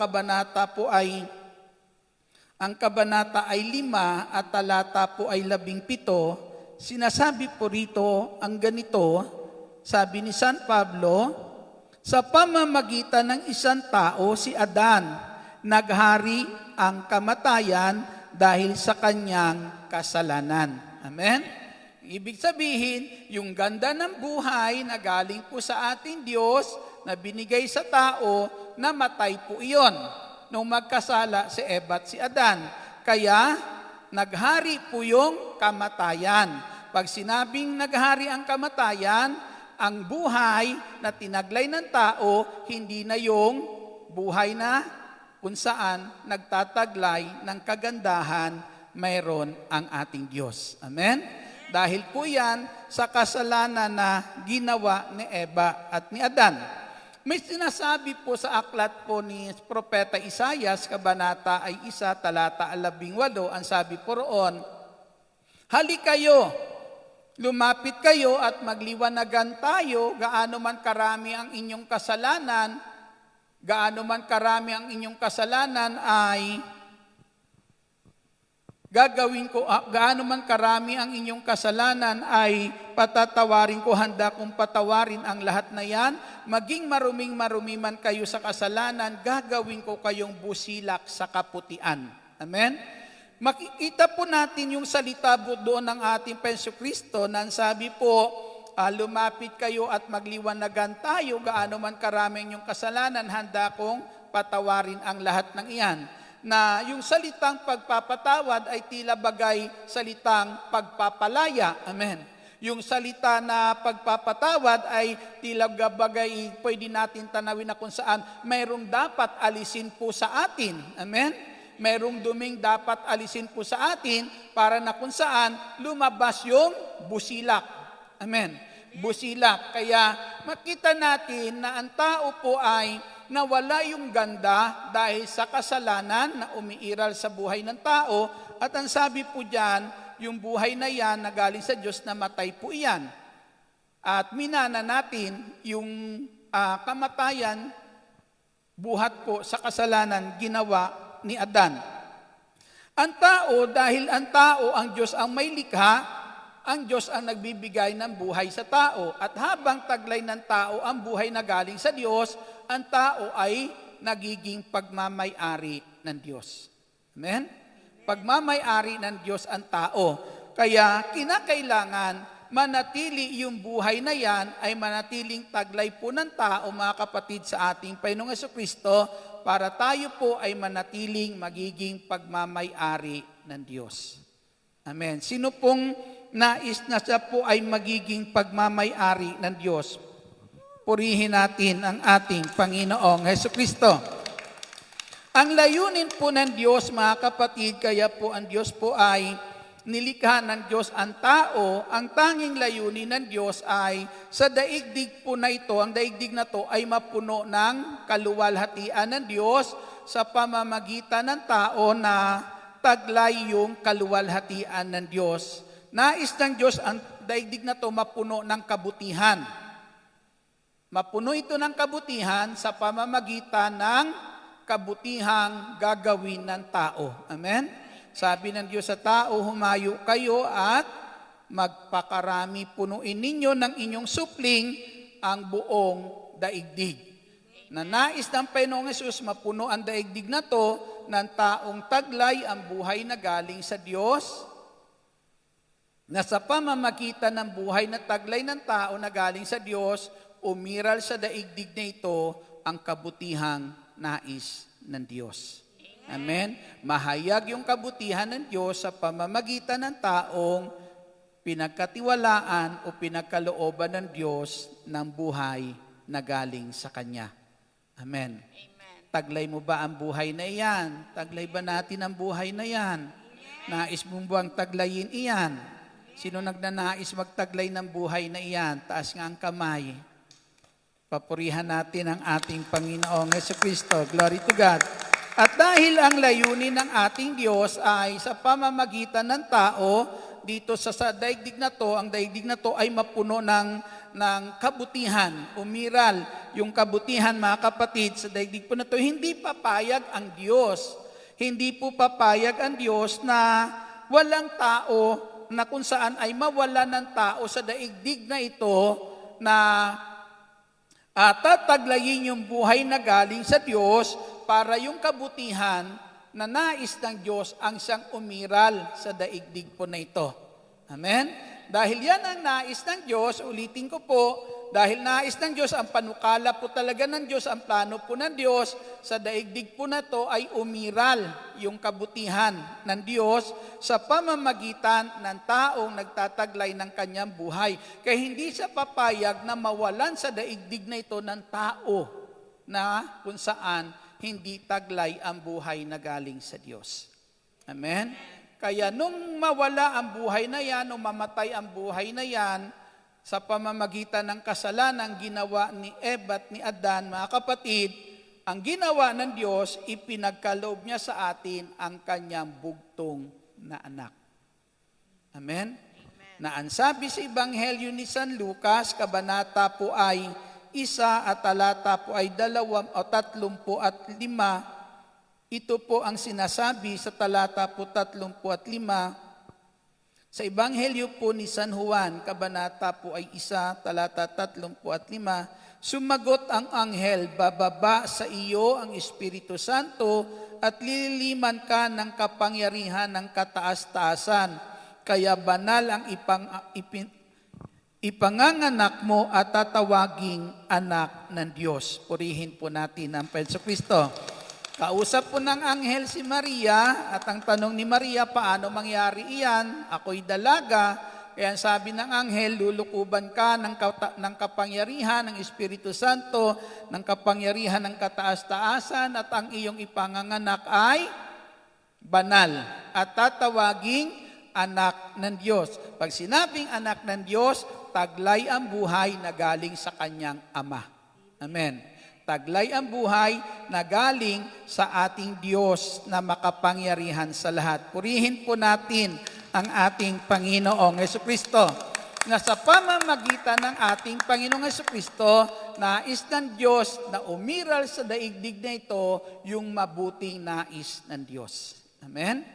ang kabanata ay 5 at talata po ay 17, sinasabi po rito ang ganito, sabi ni San Pablo, sa pamamagitan ng isang tao, si Adan, naghari ang kamatayan dahil sa kanyang kasalanan. Amen? Ibig sabihin, yung ganda ng buhay na galing po sa ating Diyos, na binigay sa tao, namatay po iyon nung magkasala si Eva at si Adan. Kaya, naghari po yung kamatayan. Pag sinabing naghari ang kamatayan, ang buhay na tinaglay ng tao, hindi na yung buhay na kung saan nagtataglay ng kagandahan mayroon ang ating Diyos. Amen? Dahil po yan sa kasalanan na ginawa ni Eva at ni Adan. May sinasabi po sa aklat po ni Propeta Isaias, kabanata ay 1, talata 18, ang sabi po roon, halik kayo, lumapit kayo at magliwanagan tayo, gaano man karami ang inyong kasalanan, ay gagawin ko, gaano man karami ang inyong kasalanan ay patatawarin ko, handa kong patawarin ang lahat na yan. Maging marumi man kayo sa kasalanan, gagawin ko kayong busilak sa kaputian. Amen? Makikita po natin yung salita po doon ng ating Panginoong Kristo na sabi po, lumapit kayo at magliwanagan tayo, gaano man karami ang inyong kasalanan, handa kong patawarin ang lahat ng iyan. Na yung salitang pagpapatawad ay tila bagay salitang pagpapalaya. Amen. Yung salita na pagpapatawad ay tila bagay, pwede natin tanawin na kung saan mayroong dapat alisin po sa atin. Amen. Mayroong duming dapat alisin po sa atin para na kung saan lumabas yung busilak. Amen. Busilak. Kaya makita natin na ang tao po ay nawala yung ganda dahil sa kasalanan na umiiral sa buhay ng tao. At ang sabi po dyan, yung buhay na yan na galing sa Diyos, namatay po iyan. At minana natin yung kamatayan, buhat po sa kasalanan ginawa ni Adan. Ang tao, dahil ang tao, ang Diyos ang may likha, ang Diyos ang nagbibigay ng buhay sa tao. At habang taglay ng tao ang buhay na galing sa Diyos, ang tao ay nagiging pagmamay-ari ng Diyos. Amen? Pagmamay-ari ng Diyos ang tao. Kaya kinakailangan manatili yung buhay na yan ay manatiling taglay po ng tao, mga kapatid, sa ating Panginoong Jesucristo para tayo po ay manatiling magiging pagmamay-ari ng Diyos. Amen. Sino pong nais na siya po ay magiging pagmamay-ari ng Diyos? Purihin natin ang ating Panginoong Jesucristo. Ang layunin po ng Diyos, mga kapatid, kaya po ang Diyos po ay nilikha ng Diyos ang tao, ang tanging layunin ng Diyos ay sa daigdig po na ito, ang daigdig na to ay mapuno ng kaluwalhatian ng Diyos sa pamamagitan ng tao na taglay yung kaluwalhatian ng Diyos. Nais ng Diyos ang daigdig na to mapuno ng kabutihan. Mapuno ito ng kabutihan sa pamamagitan ng kabutihang gagawin ng tao. Amen? Sabi ng Diyos sa tao, humayo kayo at magpakarami, punuin ninyo ng inyong supling ang buong daigdig. Na nais ng Panginoong Hesus mapuno ang daigdig na to ng taong taglay ang buhay na galing sa Diyos, na sa pamamagitan ng buhay na taglay ng tao na galing sa Diyos, umiral sa daigdig na ito ang kabutihang nais ng Diyos. Amen? Mahayag yung kabutihan ng Diyos sa pamamagitan ng taong pinagkatiwalaan o pinagkalooban ng Diyos ng buhay na galing sa Kanya. Amen. Taglay mo ba ang buhay na iyan? Taglay ba natin ang buhay na iyan? Nais mo bang taglayin iyan? Sino nagnanais magtaglay ng buhay na iyan? Taas nga ang kamay. Papurihan natin ang ating Panginoong Jesucristo. Glory to God. At dahil ang layunin ng ating Diyos ay sa pamamagitan ng tao, dito sa daigdig na to, ang daigdig na to ay mapuno ng kabutihan, umiral yung kabutihan, mga kapatid, sa daigdig po na to. Hindi papayag ang Diyos. Hindi po papayag ang Diyos na walang tao, na kung saan ay mawala ng tao sa daigdig na ito na tataglayin yung buhay na galing sa Diyos para yung kabutihan na nais ng Diyos ang siyang umiral sa daigdig po na ito. Amen? Dahil yan ang nais ng Diyos, ulitin ko po, dahil nais ng Diyos, ang panukala po talaga ng Diyos, ang plano po ng Diyos, sa daigdig po na to ay umiral yung kabutihan ng Diyos sa pamamagitan ng taong nagtataglay ng kanyang buhay. Kaya hindi siya papayag na mawalan sa daigdig na ito ng tao na kung saan hindi taglay ang buhay na galing sa Diyos. Amen? Kaya nung mawala ang buhay na yan, nung mamatay ang buhay na yan, sa pamamagitan ng kasalanan ginawa ni Eva at ni Adan, mga kapatid, ang ginawa ng Diyos, ipinagkaloob niya sa atin ang kanyang bugtong na anak. Amen? Na ang sabi sa Ebanghelyo ni San Lucas, kabanata po ay 1 at talata po ay 35, ito po ang sinasabi sa talata po 35. Sa Ebanghelyo po ni San Juan, kabanata po ay 1, talata 35, sumagot ang anghel, bababa sa iyo ang Espiritu Santo at lililiman ka ng kapangyarihan ng kataas-taasan. Kaya banal ang ipanganganak mo at tatawaging anak ng Diyos. Purihin po natin ang Jesucristo. Kausap po ng anghel si Maria at ang tanong ni Maria, paano mangyari iyan? Ako'y dalaga. Kaya sabi ng anghel, lulukuban ka ng kapangyarihan ng Espiritu Santo, ng kapangyarihan ng kataas-taasan at ang iyong ipanganganak ay banal at tatawaging anak ng Diyos. Pag sinabing anak ng Diyos, taglay ang buhay na galing sa kanyang Ama. Amen. Taglay ang buhay na galing sa ating Diyos na makapangyarihan sa lahat. Purihin po natin ang ating Panginoong Jesucristo. Na sa pamamagitan ng ating Panginoong Jesucristo, nais ng Diyos na umiral sa daigdig na ito yung mabuting nais ng Diyos. Amen?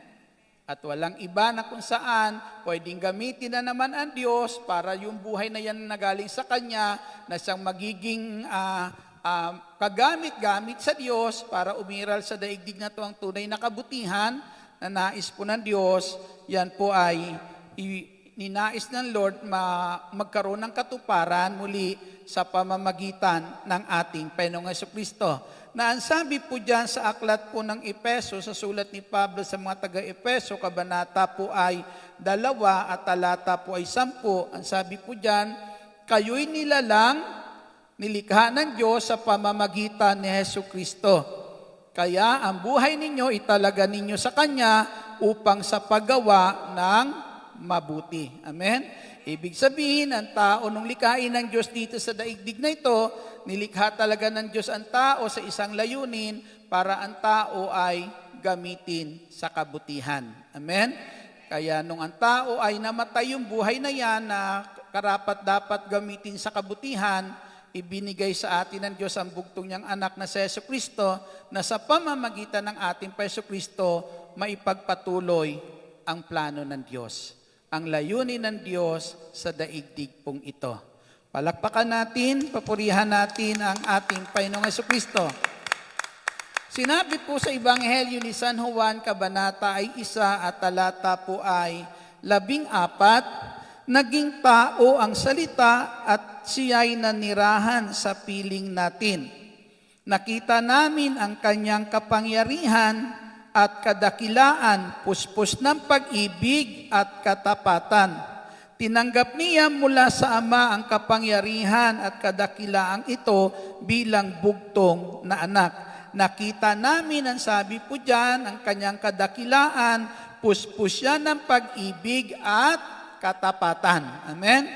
At walang iba na kung saan pwedeng gamitin na naman ang Diyos para yung buhay na yan na galing sa Kanya na siyang magiging kagamit-gamit sa Diyos para umiral sa daigdig na to ang tunay na kabutihan na nais po ng Diyos. Yan po ay ninais ng Lord magkaroon ng katuparan muli sa pamamagitan ng ating Panginoong Jesucristo. Na ang sabi po dyan sa aklat po ng Epeso, sa sulat ni Pablo sa mga taga-Epeso, kabanata po ay 2 at talata po ay 10. Ang sabi po dyan, kayo'y nilalang, nilikha ng Diyos sa pamamagitan ni Jesucristo. Kaya ang buhay ninyo italaga ninyo sa Kanya upang sa paggawa ng mabuti. Amen? Ibig sabihin, ang tao nung likhain ng Diyos dito sa daigdig na ito, nilikha talaga ng Diyos ang tao sa isang layunin para ang tao ay gamitin sa kabutihan. Amen? Kaya nung ang tao ay namatay yung buhay na yan na karapat dapat gamitin sa kabutihan, ibinigay sa atin ng Diyos ang bugtong niyang anak na si Jesucristo na sa pamamagitan ng ating Jesucristo maipagpatuloy ang plano ng Diyos. Ang layunin ng Diyos sa daigdig pong ito. Palakpakan natin, papurihan natin ang ating Panginoong Jesucristo. Sinabi po sa Ebanghelyo ni San Juan, kabanata ay 1 at talata po ay 14, naging tao ang salita at siya'y nanirahan sa piling natin. Nakita namin ang kanyang kapangyarihan at kadakilaan, puspos ng pag-ibig at katapatan. Tinanggap niya mula sa Ama ang kapangyarihan at kadakilaang ito bilang bugtong na anak. Nakita namin, ang sabi po dyan, ang kanyang kadakilaan, puspos siya ng pag-ibig at katapatan. Amen?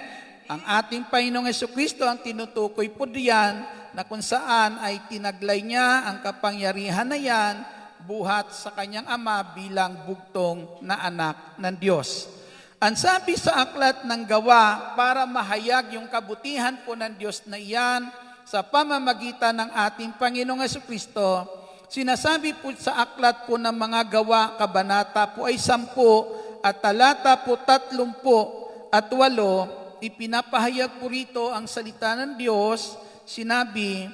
Ang ating Panginoong Jesucristo ang tinutukoy po diyan na kung saan ay tinaglay niya ang kapangyarihan na yan buhat sa kanyang Ama bilang bugtong na anak ng Diyos. Ang sabi sa aklat ng Gawa, para mahayag yung kabutihan po ng Diyos na iyan sa pamamagitan ng ating Panginoong Jesucristo, sinasabi po sa aklat po ng mga Gawa, kabanata po ay 10 at talata po 30 at 8, ipinapahayag po rito ang salita ng Diyos. Sinabi,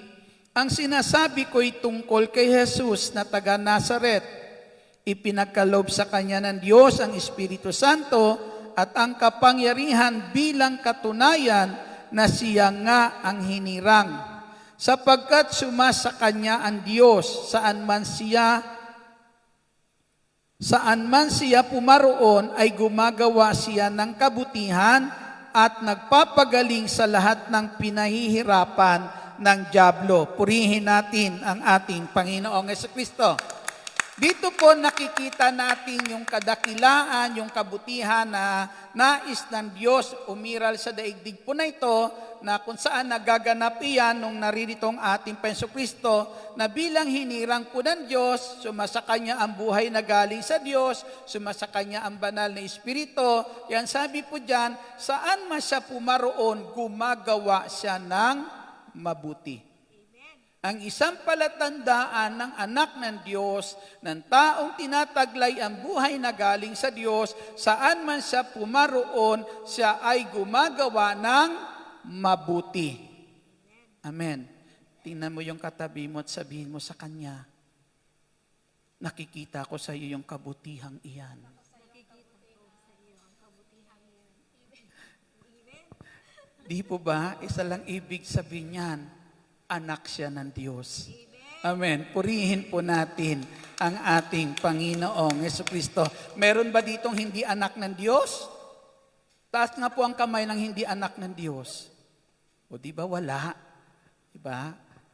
ang sinasabi ko'y tungkol kay Jesus na taga Nazaret. Ipinagkaloob sa kanya ng Diyos ang Espiritu Santo at ang kapangyarihan bilang katunayan na siya nga ang hinirang. Sapagkat sumasa kanya ang Diyos saan man siya pumaroon ay gumagawa siya ng kabutihan at nagpapagaling sa lahat ng pinahihirapan ng dyablo. Purihin natin ang ating Panginoong Jesucristo. Dito po nakikita natin yung kadakilaan, yung kabutihan na nais ng Diyos umiral sa daigdig po na ito, na kung saan nagaganap iyan nung naririto ang ating Jesucristo na bilang hinirang po ng Diyos, sumasa Kanya ang buhay na galing sa Diyos, sumasa Kanya ang banal na Espiritu. Yan sabi po dyan, saan man siya pumaroon, gumagawa siya ng mabuti. Ang isang palatandaan ng anak ng Diyos, ng taong tinataglay ang buhay na galing sa Diyos, saan man siya pumaroon, siya ay gumagawa ng mabuti. Amen. Tingnan mo yung katabi mo at sabihin mo sa kanya, nakikita ko sa iyo yung kabutihang iyan. Di po ba, isa lang ibig sabihin niyan, anak siya ng Diyos. Amen. Purihin po natin ang ating Panginoong Jesucristo. Meron ba ditong hindi anak ng Diyos? Taas nga po ang kamay ng hindi anak ng Diyos. O di ba wala? Di ba?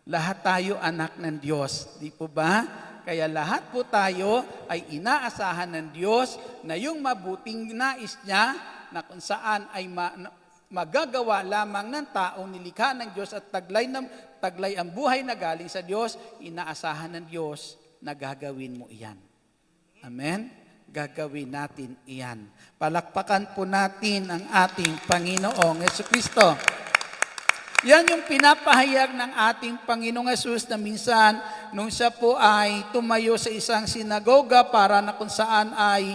Lahat tayo anak ng Diyos. Di po ba? Kaya lahat po tayo ay inaasahan ng Diyos na yung mabuting nais niya na kung saan ay magagawa lamang ng taong nilikha ng Diyos at taglay ang buhay na galing sa Diyos, inaasahan ng Diyos na gagawin mo iyan. Amen? Gagawin natin iyan. Palakpakan po natin ang ating Panginoong Jesucristo. Yan yung pinapahayag ng ating Panginoong Hesus na minsan nung siya po ay tumayo sa isang sinagoga para na kung saan ay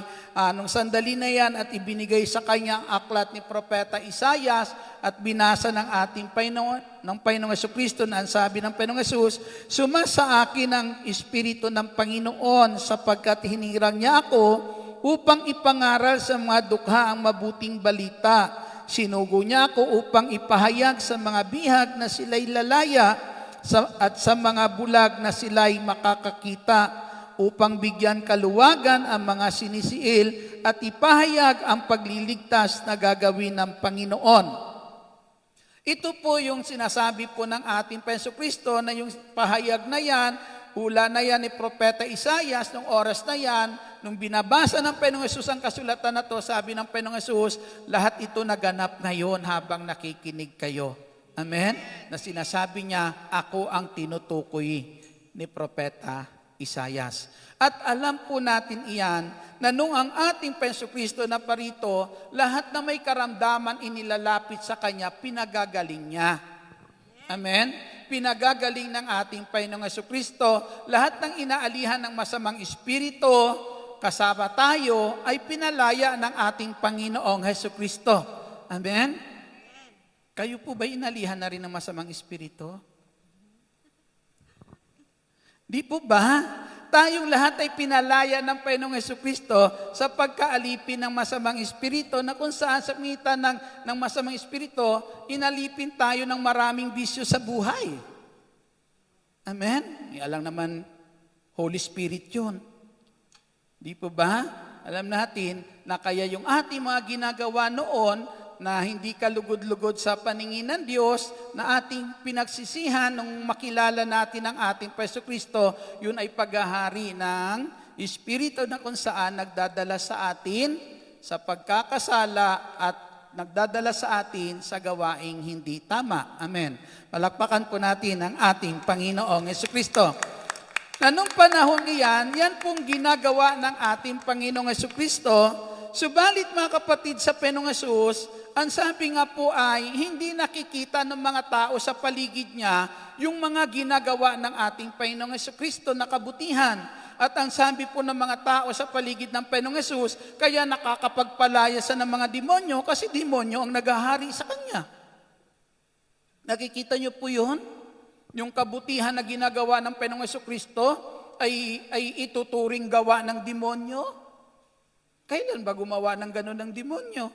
nung sandali na yan at ibinigay sa kanya ang aklat ni Propeta Isaias at binasa ng ating Panginoong Jesucristo na ang sabi ng Panginoong Hesus, sumasa akin ang Espiritu ng Panginoon sapagkat hinirang niya ako upang ipangaral sa mga dukha ang mabuting balita. Sinugo niya ako upang ipahayag sa mga bihag na sila'y lalaya at sa mga bulag na sila'y makakakita, upang bigyan kaluwagan ang mga sinisiil at ipahayag ang pagliligtas na gagawin ng Panginoon. Ito po yung sinasabi po ng ating Jesucristo na yung pahayag na yan, hula na yan ni Propeta Isaias nung oras na yan, nung binabasa ng Panginoong Hesus ang kasulatan na to, sabi ng Panginoong Hesus, lahat ito naganap ngayon habang nakikinig kayo. Amen? Na sinasabi niya, ako ang tinutukoy ni Propeta Isaias. At alam po natin iyan, na nung ang ating Jesucristo na parito, lahat na may karamdaman inilalapit sa Kanya, pinagagaling niya. Amen? Pinagagaling ng ating Panginoong Jesucristo, lahat ng inaalihan ng masamang espiritu, kasama tayo, ay pinalaya ng ating Panginoong Jesucristo. Amen? Kayo po ba inalihan na rin ng masamang espiritu? Di po ba? Tayong lahat ay pinalaya ng Panginoong Jesucristo sa pagkaalipin ng masamang espiritu na kung saan sa mitan ng masamang espiritu, inalipin tayo ng maraming bisyo sa buhay. Amen? Alam naman, Holy Spirit yun. Di po ba? Alam natin na kaya yung ating mga ginagawa noon na hindi kalugod-lugod sa paningin ng Diyos, na ating pinagsisihan nung makilala natin ang ating Jesucristo, yun ay paghahari ng Espiritu na kung saan nagdadala sa atin sa pagkakasala at nagdadala sa atin sa gawaing hindi tama. Amen. Palakpakan po natin ang ating Panginoong Jesucristo. Na nung panahon iyan, yan pong ginagawa ng ating Panginoong Jesucristo. Subalit mga kapatid sa Panginoong Hesus, ang sabi nga po ay hindi nakikita ng mga tao sa paligid niya yung mga ginagawa ng ating Panginoong Jesucristo na kabutihan. At ang sabi po ng mga tao sa paligid ng Panginoong Hesus, kaya nakakapagpalaya sa ng mga demonyo kasi demonyo ang naghahari sa Kanya. Nakikita niyo po yun? Yung kabutihan na ginagawa ng Panginoong Jesucristo ay ituturing gawa ng demonyo? Kailan ba gumawa ng gano'n ng demonyo?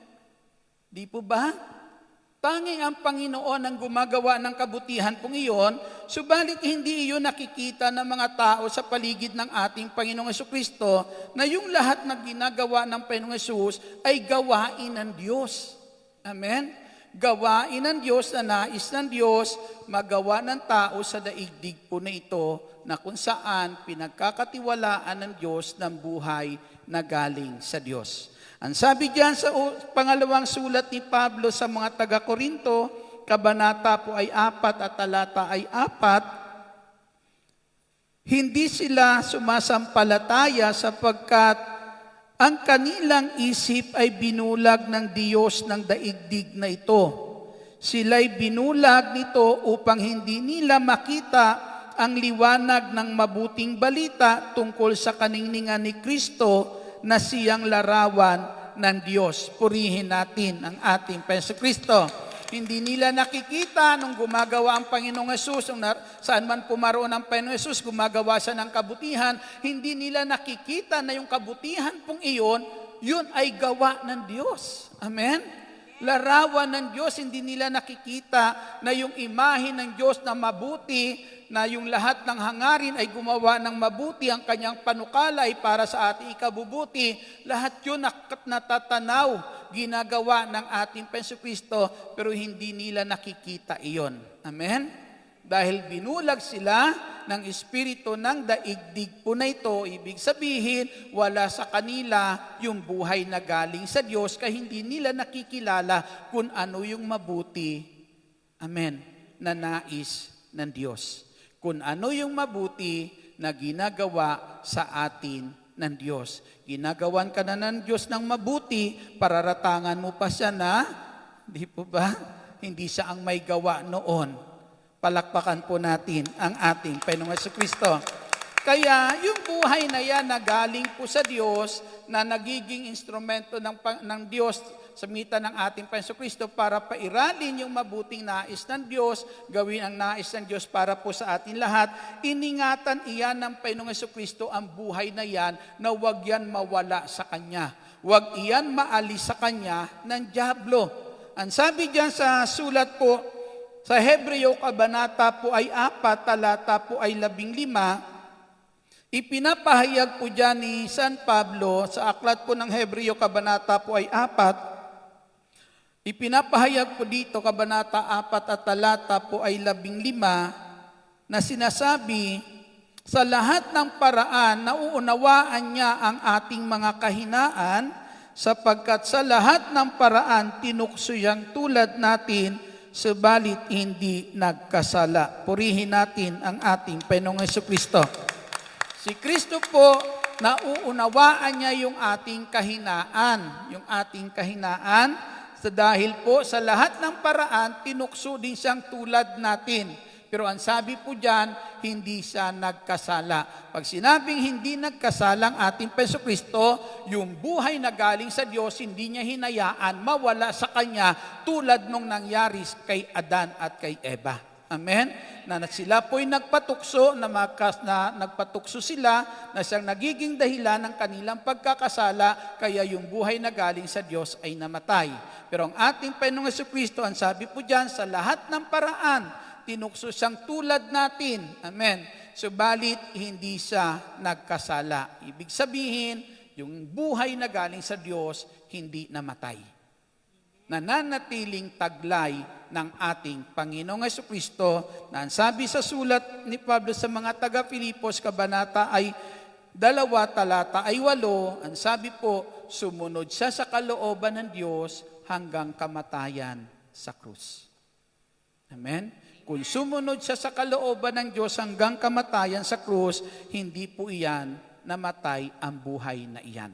Di po ba? Tanging ang Panginoon ang gumagawa ng kabutihan pong iyon, subalit hindi iyon nakikita ng mga tao sa paligid ng ating Panginoong Jesucristo na yung lahat na ginagawa ng Panginoong Hesus ay gawain ng Diyos. Amen? Gawain ng Diyos na nais ng Diyos magawa ng tao sa daigdig po na ito na kung saan pinagkakatiwalaan ng Diyos ng buhay na galing sa Diyos. Ang sabi diyan sa pangalawang sulat ni Pablo sa mga taga-Korinto, kabanata po ay 4 at talata ay 4, hindi sila sumasampalataya sapagkat ang kanilang isip ay binulag ng Diyos ng daigdig na ito. Sila'y binulag nito upang hindi nila makita ang liwanag ng mabuting balita tungkol sa kaningningan ni Kristo na siyang larawan ng Diyos. Purihin natin ang ating Jesucristo. Hindi nila nakikita nung gumagawa ang Panginoong Hesus, saan man pumaroon ang Panginoong Hesus, gumagawa siya ng kabutihan, hindi nila nakikita na yung kabutihan pong iyon, yun ay gawa ng Diyos. Amen? Larawan ng Diyos, hindi nila nakikita na yung imahe ng Diyos na mabuti, na yung lahat ng hangarin ay gumawa ng mabuti, ang kanyang panukala ay para sa ating ikabubuti. Lahat yun natatanaw, ginagawa ng ating Jesucristo, pero hindi nila nakikita iyon. Amen? Dahil binulag sila ng espiritu ng daigdig po na ito, ibig sabihin, wala sa kanila yung buhay na galing sa Diyos, kaya hindi nila nakikilala kung ano yung mabuti, amen, na nais ng Diyos. Kung ano yung mabuti na ginagawa sa atin ng Diyos. Ginagawan ka na ng Diyos ng mabuti, pararatangan mo pa siya na, di po ba? hindi siya ang may gawa noon. Palakpakan po natin ang ating Panginoong Jesucristo. Kaya yung buhay na yan na galing po sa Diyos, na nagiging instrumento ng Diyos sa mitan ng ating Panginoong Jesucristo para pairalin yung mabuting nais ng Diyos, gawin ang nais ng Diyos para po sa atin lahat, iningatan iyan ng Panginoong Jesucristo ang buhay na yan na huwag yan mawala sa Kanya. Huwag iyan maalis sa Kanya ng dyablo. Ang sabi diyan sa sulat po, sa Hebreo Kabanata po ay 4, talata po ay 15, ipinapahayag po dyan ni San Pablo, sa aklat po ng Hebreo Kabanata po ay 4, ipinapahayag po dito, Kabanata 4 at talata po ay 15, na sinasabi, sa lahat ng paraan, nauunawaan niya ang ating mga kahinaan, sapagkat sa lahat ng paraan, tinukso siyang tulad natin, subalit hindi nagkasala. Purihin natin ang ating Panginoong Jesucristo. Si Kristo po, nauunawaan niya yung ating kahinaan. Yung ating kahinaan, dahil po sa lahat ng paraan, tinukso din siyang tulad natin. Pero ang sabi po diyan, hindi siya nagkasala. Pag sinabing hindi nagkasala ang ating Jesucristo, yung buhay na galing sa Diyos, hindi niya hinayaan mawala sa Kanya tulad nung nangyari kay Adan at kay Eva. Amen? Na sila po'y nagpatukso, na nagpatukso sila, na siyang nagiging dahilan ng kanilang pagkakasala, kaya yung buhay na galing sa Diyos ay namatay. Pero ang ating Panginoong Jesucristo, ang sabi po diyan, sa lahat ng paraan, tinukso siyang tulad natin. Amen. Subalit, hindi siya nagkasala. Ibig sabihin, yung buhay na galing sa Diyos, hindi namatay. Nananatiling taglay ng ating Panginoong Jesucristo, na ang sabi sa sulat ni Pablo sa mga taga-Filipos, Kabanata ay 2, talata ay 8, ang sabi po, sumunod siya sa kalooban ng Diyos hanggang kamatayan sa krus. Amen? Kung sumunod siya sa kalooban ng Diyos hanggang kamatayan sa krus, hindi po iyan namatay ang buhay na iyan.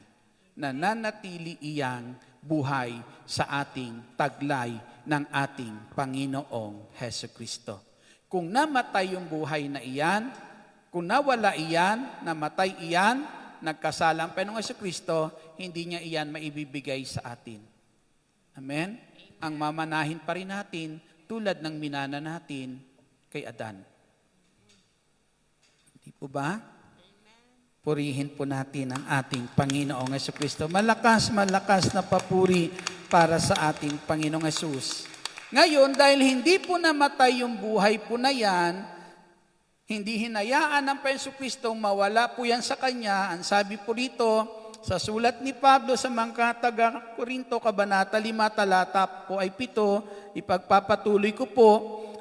Nananatili iyang buhay sa ating taglay ng ating Panginoong Hesukristo. Kung namatay yung buhay na iyan, kung nawala iyan, namatay iyan, nagkasala ang Panginoong Hesukristo, hindi niya iyan maibibigay sa atin. Amen? Ang mamanahin pa rin natin, tulad ng minana natin kay Adan. Hindi po ba? Purihin po natin ang ating Panginoong Jesucristo. Malakas na papuri para sa ating Panginoong Jesus. Ngayon, dahil hindi po namatay yung buhay po na yan, hindi hinayaan ng Jesucristo, mawala po yan sa Kanya. Ang sabi po rito, sa sulat ni Pablo sa mga taga-Korinto, Kabanata 5, talata po ay 7, ipagpapatuloy ko po,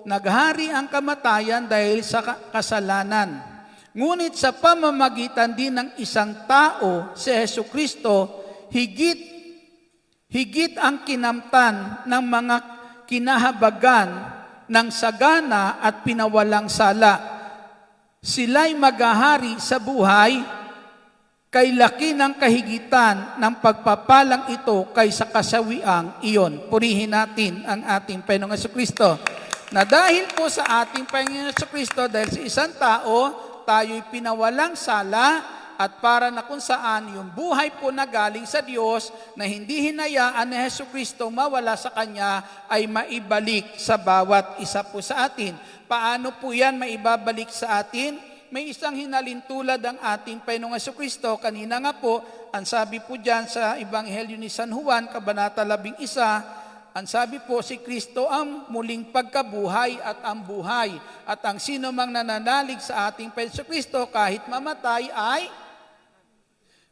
naghari ang kamatayan dahil sa kasalanan. Ngunit sa pamamagitan din ng isang tao, si Jesucristo, higit ang kinamtan ng mga kinahabagan ng sagana at pinawalang sala. Sila'y maghahari sa buhay, kay laki ng kahigitan ng pagpapalang ito kaysa kasawiang iyon. Purihin natin ang ating Panginoong Jesucristo. Na dahil po sa ating Panginoong Jesucristo, dahil sa isang tao, tayo'y pinawalang sala, at para na kung saan yung buhay po na galing sa Diyos na hindi hinayaan ni Jesucristo mawala sa Kanya ay maibalik sa bawat isa po sa atin. Paano po yan maibabalik sa atin? May isang hinalin tulad ang ating Panginoong Jesucristo. Kanina nga po, ang sabi po dyan sa Ebanghelyo ni San Juan, Kabanata 11, ang sabi po, si Kristo ang muling pagkabuhay at ang buhay. At ang sino mang nananalig sa ating Panginoong Kristo, kahit mamatay ay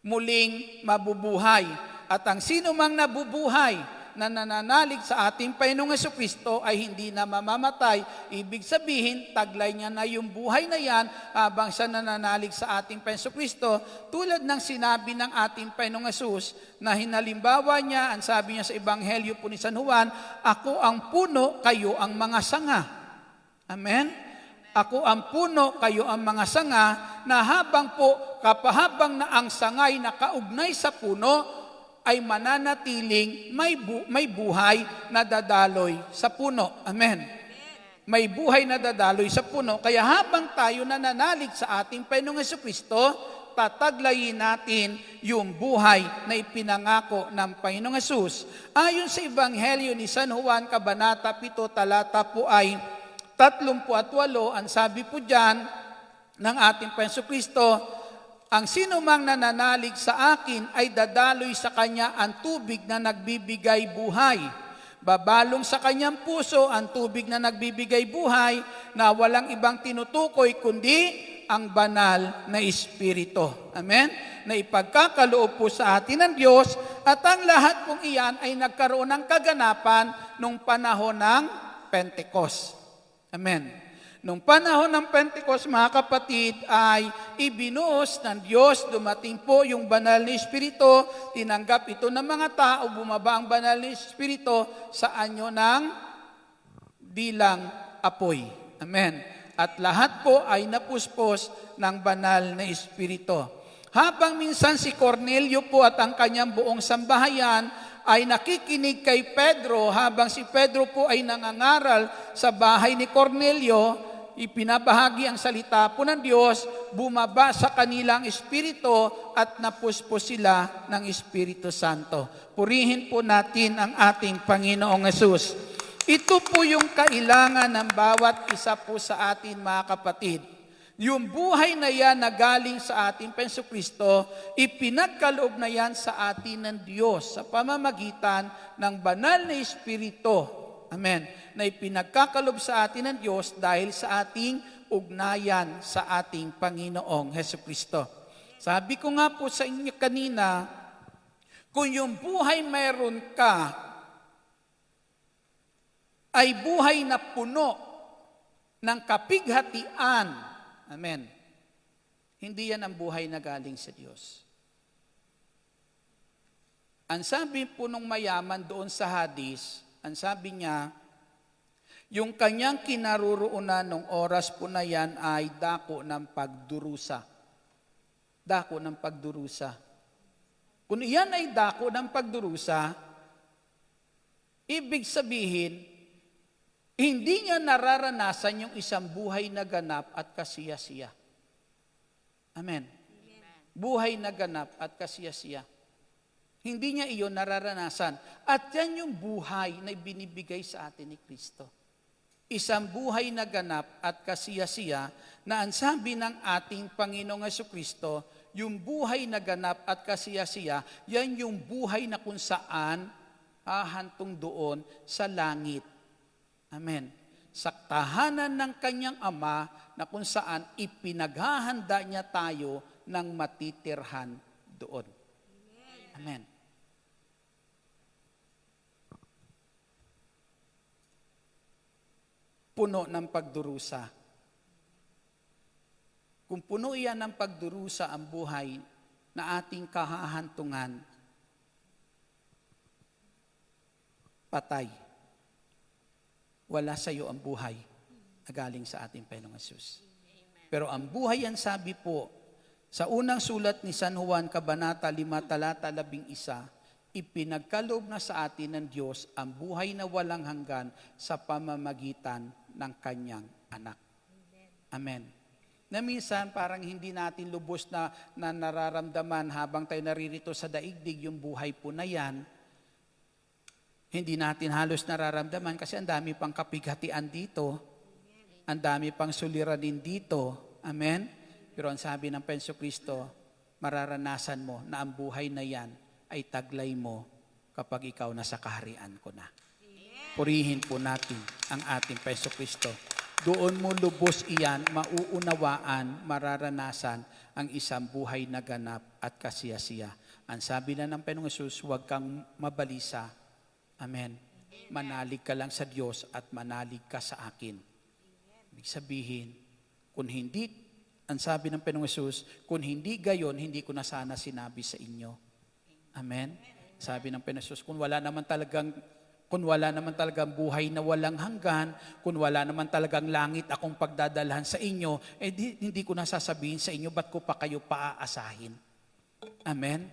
muling mabubuhay. At ang sino mang nabubuhay na nananalig sa ating Panginoong Jesucristo ay hindi na mamamatay. Ibig sabihin, taglay niya na yung buhay na yan habang siya nananalig sa ating Panginoong Jesucristo, tulad ng sinabi ng ating Panginoong Jesus na hinalimbawa niya, ang sabi niya sa Ebanghelyo po ni San Juan, ako ang puno, kayo ang mga sanga. Amen? Ako ang puno, kayo ang mga sanga, na habang na ang sangay na kaugnay sa puno, ay mananatiling may buhay na dadaloy sa puno. Amen. May buhay na dadaloy sa puno. Kaya habang tayo nananalig sa ating Panginoong Jesucristo, tataglayin natin yung buhay na ipinangako ng Panginoong Hesus. Ayon sa Ebanghelyo ni San Juan, Kabanata 7, talata po ay 38, ang sabi po dyan ng ating Panginoong Jesucristo, ang sinumang nananalig sa akin ay dadaloy sa kanya ang tubig na nagbibigay buhay. Babalong sa kanyang puso ang tubig na nagbibigay buhay na walang ibang tinutukoy kundi ang banal na Espiritu. Amen? Na ipagkakaloob po sa atin ng Diyos at ang lahat pong iyan ay nagkaroon ng kaganapan nung panahon ng Pentecost. Amen? Nung panahon ng Pentecost, mga kapatid, ay ibinuhos ng Diyos, dumating po yung banal na Espiritu, tinanggap ito ng mga tao, bumaba ang banal na Espiritu sa anyo ng bilang apoy. Amen. At lahat po ay napuspos ng banal na Espiritu. Habang minsan si Cornelio po at ang kanyang buong sambahayan ay nakikinig kay Pedro, habang si Pedro po ay nangangaral sa bahay ni Cornelio, ipinabahagi ang salita po ng Diyos, bumaba sa kanilang espiritu at napuspos sila ng Espiritu Santo. Purihin po natin ang ating Panginoong Hesus. Ito po yung kailangan ng bawat isa po sa atin, mga kapatid. Yung buhay na yan na galing sa ating Panginoong Kristo, ipinagkaloob na yan sa atin ng Diyos sa pamamagitan ng banal na Espiritu. Amen. Na ipinagkakalob sa atin ng Diyos dahil sa ating ugnayan sa ating Panginoong Hesukristo. Sabi ko nga po sa inyo kanina, kung yung buhay mayroon ka, ay buhay na puno ng kapighatian. Amen. Hindi yan ang buhay na galing sa Diyos. Ang sabi po nung mayaman doon sa hadis, ang sabi niya, yung kanyang kinaroroonan ng oras po na yan ay dako ng pagdurusa. Dako ng pagdurusa. Kung iyan ay dako ng pagdurusa, ibig sabihin, hindi niya nararanasan yung isang buhay na ganap at kasiyasiya. Amen. Buhay na ganap at kasiyasiya. Hindi niya iyon nararanasan. At yan yung buhay na binibigay sa atin ni Kristo. Isang buhay na ganap at kasiyasiya na ang sabi ng ating Panginoong Jesucristo, yung buhay na ganap at kasiyasiya, yan yung buhay na kung saan hahantong doon sa langit. Amen. Sa tahanan ng kanyang Ama na kung saan ipinaghahanda niya tayo ng matitirhan doon. Amen. Puno ng pagdurusa. Kung puno iyan ng pagdurusa ang buhay na ating kahahantungan, patay. Wala sa iyo ang buhay na galing sa ating Panginoong Hesus. Pero ang buhay yan, sabi po, sa unang sulat ni San Juan, Kabanata 5, talata 11, ipinagkaloob na sa atin ng Diyos ang buhay na walang hanggan sa pamamagitan ng kanyang anak. Amen. Na minsan parang hindi natin lubos na nararamdaman habang tayo naririto sa daigdig yung buhay po na yan. Hindi natin halos nararamdaman kasi ang dami pang kapighatian dito. Ang dami pang suliranin dito. Amen? Pero ang sabi ng Panginoong Kristo, mararanasan mo na ang buhay na yan ay taglay mo kapag ikaw nasa kaharian ko na. Purihin po natin ang ating Panginoong Kristo. Doon mo lubos iyan, mauunawaan, mararanasan ang isang buhay na ganap at kasiyasiya. Ang sabi na ng Panginoong Hesus, huwag kang mabalisa. Amen. Manalig ka lang sa Diyos at manalig ka sa akin. Ibig sabihin, kung hindi, ang sabi ng Panginoong Hesus, kung hindi gayon, hindi ko na sana sinabi sa inyo. Amen. Sabi ng Panginoong Hesus, kung wala naman talagang buhay na walang hanggan, kung wala naman talagang langit akong pagdadalhan sa inyo, hindi ko na sasabihin sa inyo, ba't ko pa kayo paaasahin? Amen?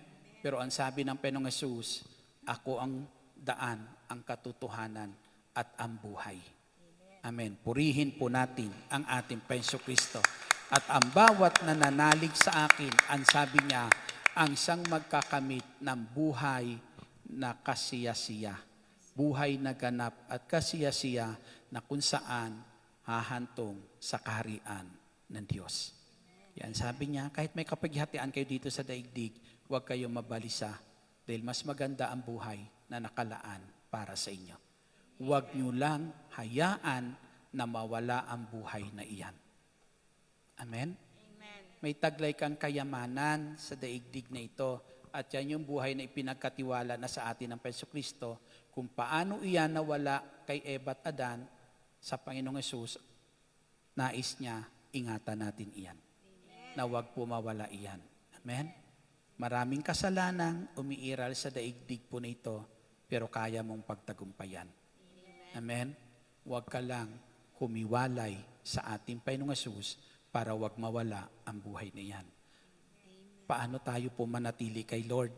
Pero ang sabi ng Panginoong Hesus, ako ang daan, ang katotohanan, at ang buhay. Amen. Purihin po natin ang ating Panginoong Kristo. At ang bawat nananalig sa akin, ang sabi niya, ang siyang magkakamit ng buhay na kasiyasiya. Buhay na ganap at kasiyasiya na kung saan hahantong sa kaharian ng Diyos. Yan sabi niya, kahit may kapaghihatian kayo dito sa daigdig, huwag kayong mabalisa dahil mas maganda ang buhay na nakalaan para sa inyo. Huwag niyo lang hayaan na mawala ang buhay na iyan. Amen? May taglay kang kayamanan sa daigdig na ito at yan yung buhay na ipinagkatiwala na sa atin ng Panginoong Kristo kung paano iyan nawala kay Eva at Adan sa Panginoong Hesus, nais niya ingatan natin iyan. Na huwag po mawala iyan. Amen? Maraming kasalanan umiiral sa daigdig po na ito, pero kaya mong pagtagumpayan. Amen? Huwag ka lang humiwalay sa ating Panginoong Hesus para huwag mawala ang buhay na iyan. Paano tayo po manatili kay Lord?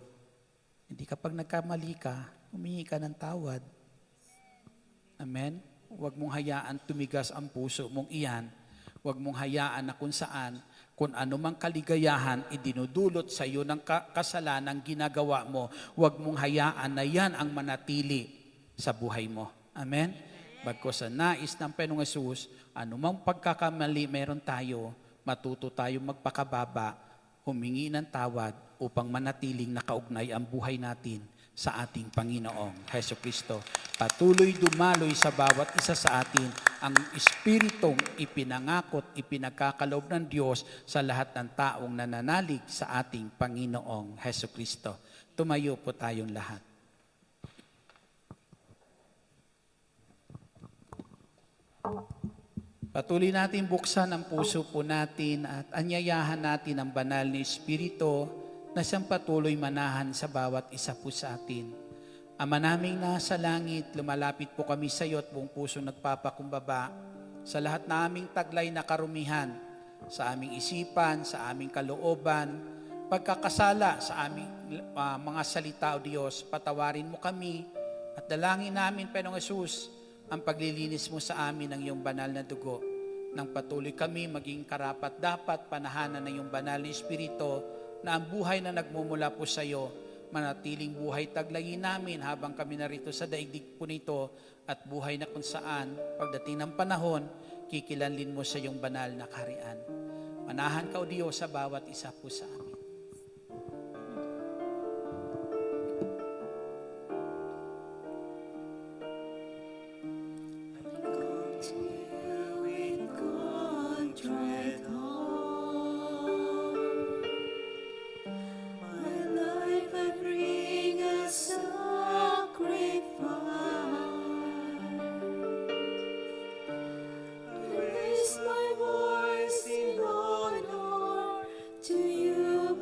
Hindi kapag nagkamali ka, humingi ka ng tawad. Amen? Huwag mong hayaan tumigas ang puso mong iyan. Huwag mong hayaan na kung saan, kung anumang kaligayahan idinudulot sa iyo ng kasalanan ginagawa mo, huwag mong hayaan na yan ang manatili sa buhay mo. Amen? Bagkus sa nais ng Panginoong Hesus, anumang pagkakamali meron tayo, matuto tayo magpakababa, humingi ng tawad upang manatiling nakaugnay ang buhay natin sa ating Panginoong Hesukristo. Patuloy dumaloy sa bawat isa sa atin ang Espiritong ipinangakot, ipinagkakaloob ng Diyos sa lahat ng taong nananalig sa ating Panginoong Hesukristo. Tumayo po tayong lahat. Patuloy natin buksan ang puso po natin at anyayahan natin ang banal na Espiritu na siyang patuloy manahan sa bawat isa po sa atin. Ama naming nasa langit, lumalapit po kami sa iyo at buong puso nagpapakumbaba sa lahat na aming taglay na karumihan, sa aming isipan, sa aming kalooban, pagkakasala sa aming mga salita o Diyos. Patawarin mo kami at dalangin namin, Panginoong Hesus, ang paglilinis mo sa amin ng iyong banal na dugo. Nang patuloy kami maging karapat-dapat panahanan ng iyong banal na Espiritu na ang buhay na nagmumula po sa iyo, manatiling buhay taglayin namin habang kami narito sa daigdig po nito at buhay na kung saan pagdating ng panahon, kikilanlin mo sa iyong banal na kaharian. Manahan ka o Diyos sa bawat isa po sa amin. To you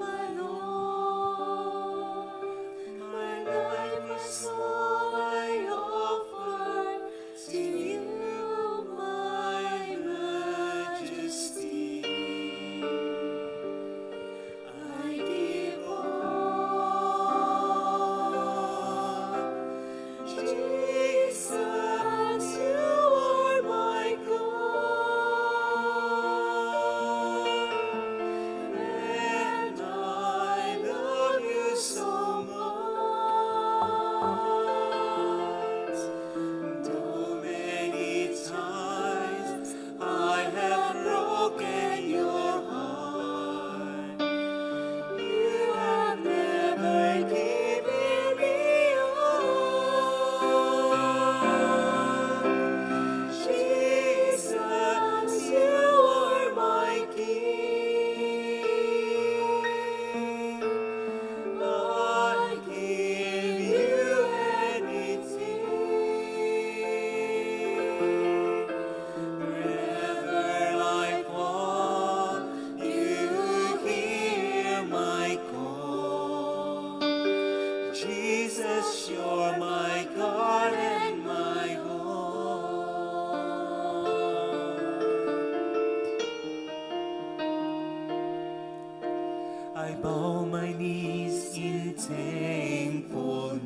I bow my knees in thankfulness.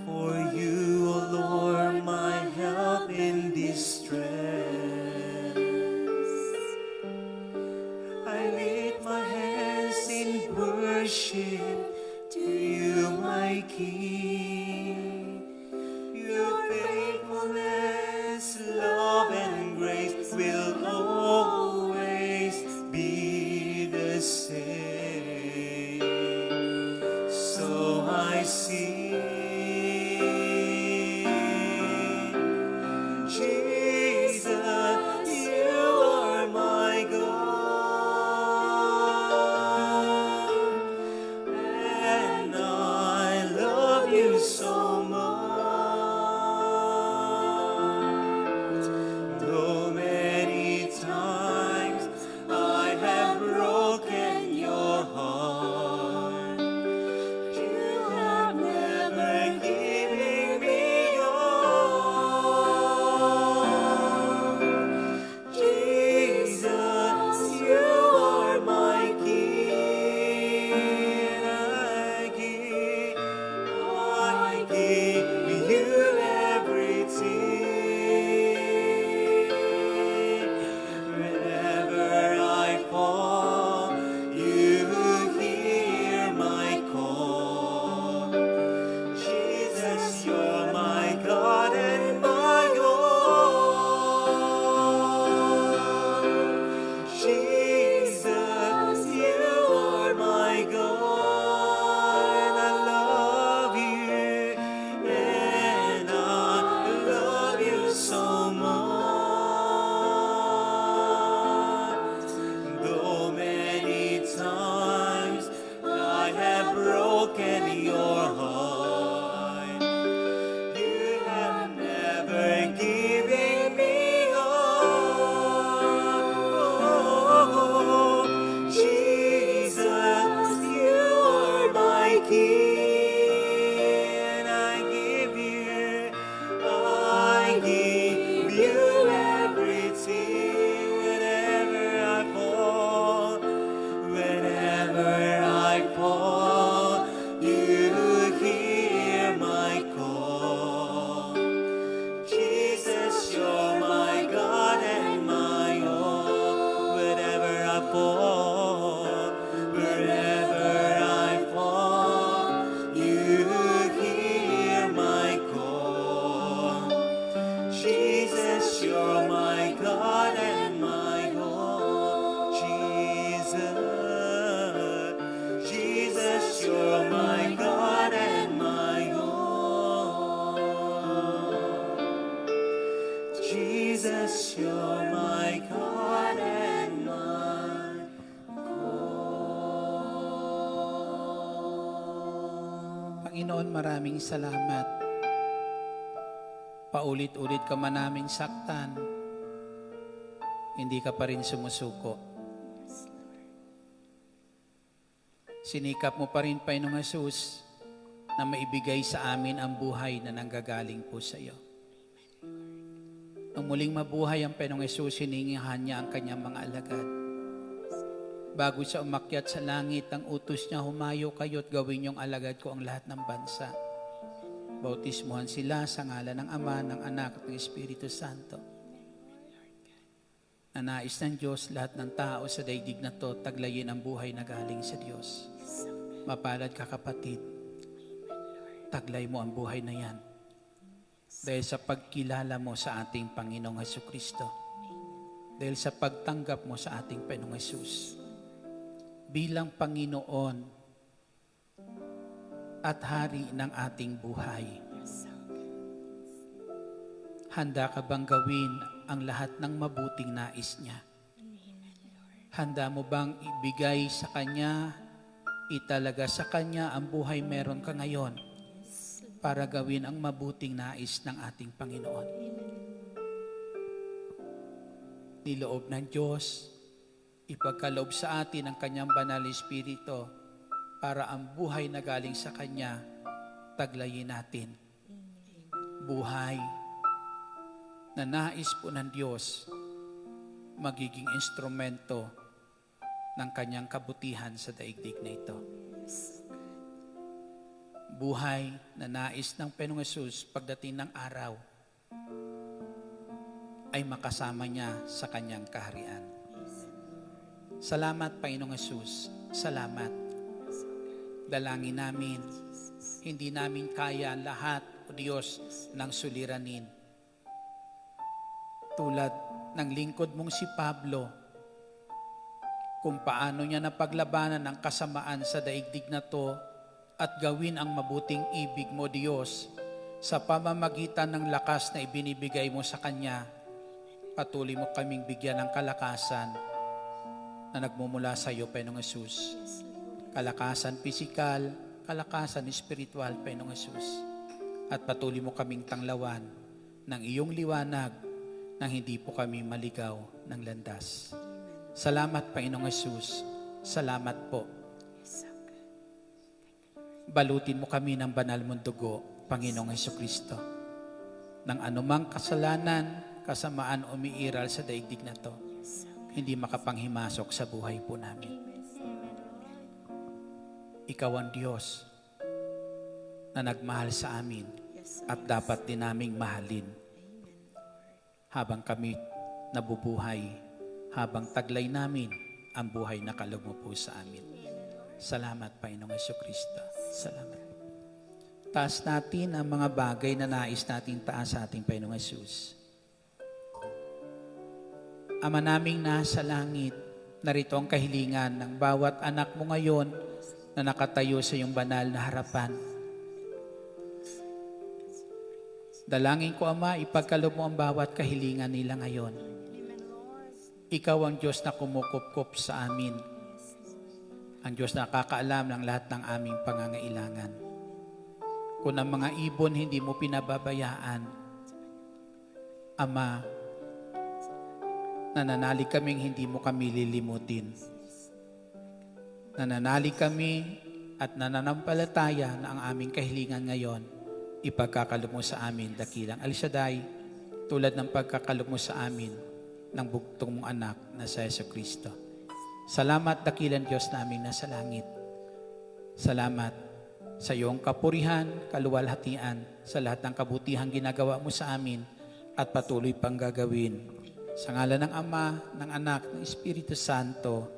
For you, O Lord, my help in distress. I lift my hands in worship to you, my King. Your faithfulness, love, and grace will always be the same. So I sing, Jesus, you are my God, and I love you so much. Though many times I have broken your heart, you have never given me up. Jesus, you are my King. I give you everything. Whenever I fall, you hear my call. Jesus, you're my God and my all. Jesus, you are my God, and I love you, and I love you so much. Though many times I have broken your heart, you have never given me up. Oh, Jesus, you are my King. I give you everything. Whenever I fall, you hear my call. Jesus, you're my God and my all. Wherever I fall, you hear my call. Jesus, you're my God and my all. Jesus, you're my God and my all. Jesus, you're my God and my all. Panginoon, maraming salamat. Paulit-ulit ka man naming saktan, hindi ka pa rin sumusuko. Sinikap mo pa rin, Panginoong Hesus, na maibigay sa amin ang buhay na nanggagaling po sa iyo. Nung muling mabuhay ang Panginoong Hesus, hiningihan niya ang kanyang mga alagad. Bago siya umakyat sa langit, ang utos niya, humayo kayo at gawin niyong alagad ko ang lahat ng bansa. Bautismuhan sila sa ngalan ng Ama, ng Anak at ng Espiritu Santo. Na nais ng Diyos, lahat ng tao sa daigdig na to, taglayin ang buhay na galing sa Diyos. Mapalad ka, kapatid. Taglay mo ang buhay na yan. Dahil sa pagkilala mo sa ating Panginoong Hesukristo. Dahil sa pagtanggap mo sa ating Panginoong Hesus. Bilang Panginoon at Hari ng ating buhay. Handa ka bang gawin ang lahat ng mabuting nais niya? Handa mo bang ibigay sa Kanya, italaga sa Kanya ang buhay meron ka ngayon para gawin ang mabuting nais ng ating Panginoon? Niloob ng Diyos, ipagkaloob sa atin ang Kanyang banal na Espiritu para ang buhay na galing sa Kanya, taglayin natin. Buhay na nais po ng Diyos magiging instrumento ng kanyang kabutihan sa daigdig na ito. Buhay na nais ng Panginoong Hesus pagdating ng araw ay makasama niya sa kanyang kaharian. Salamat, Panginoong Hesus. Salamat. Dalangin namin, hindi namin kaya lahat, O Diyos, ng suliranin. Tulad ng lingkod mong si Pablo, kung paano niya napaglabanan ang kasamaan sa daigdig na to at gawin ang mabuting ibig mo, Diyos, sa pamamagitan ng lakas na ibinibigay mo sa Kanya. Patuloy mo kaming bigyan ng kalakasan na nagmumula sa iyo, Panginoong Hesus. Kalakasan pisikal, kalakasan espiritual, Panginoong Hesus. At patuloy mo kaming tanglawan ng iyong liwanag nang hindi po kami maligaw ng landas. Salamat, Panginoong Hesus. Salamat po. Balutin mo kami ng banal mong dugo, Panginoong Hesukristo, ng anumang kasalanan, kasamaan umiiral sa daigdig na to, hindi makapanghimasok sa buhay po namin. Ikaw ang Diyos na nagmahal sa amin at dapat din naming mahalin. Habang kami nabubuhay, habang taglay namin ang buhay na kaloob mo po sa amin. Salamat, Panginoong Hesukristo. Salamat. Taas natin ang mga bagay na nais natin taas sa ating Panginoong Hesus. Ama naming nasa langit, narito ang kahilingan ng bawat anak mo ngayon na nakatayo sa iyong banal na harapan. Dalangin ko, Ama, ipagkaloob mo ang bawat kahilingan nila ngayon. Ikaw ang Diyos na kumukupkup sa amin. Ang Diyos na nakakaalam ng lahat ng aming pangangailangan. Kung ang mga ibon hindi mo pinababayaan, Ama, nananalig kaming hindi mo kami lilimutin. Nananalig kami at nananampalataya na ang aming kahilingan ngayon ipagkakaloob mo sa amin, dakilang El Shaddai, tulad ng pagkakaloob mo sa amin ng bugtong mong anak na sa Jesucristo. Salamat, dakilang Diyos namin na sa langit. Salamat sa iyong kapurihan, kaluwalhatian, sa lahat ng kabutihang ginagawa mo sa amin at patuloy pang gagawin. Sa ngalan ng Ama, ng Anak, ng Espiritu Santo.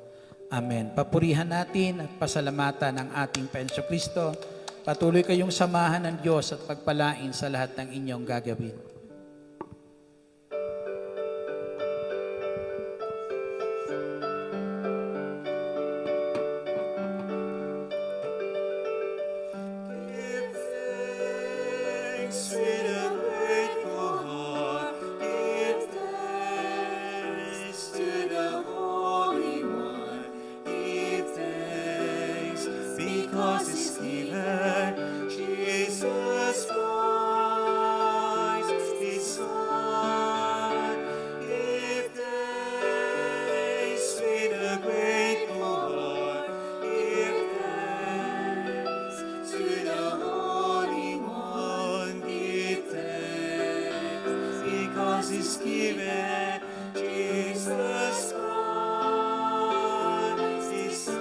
Amen. Papurihan natin at pasalamatan ng ating Panginoong Jesucristo. Patuloy kayong samahan ng Diyos at pagpalain sa lahat ng inyong gagawin. Give thanks with a grateful heart. Give thanks to the Holy One. Give thanks because He's given Jesus Christ, His Son. Give thanks with a grateful heart. Give thanks to the Holy One. Give thanks because He's given Jesus Christ, His Son.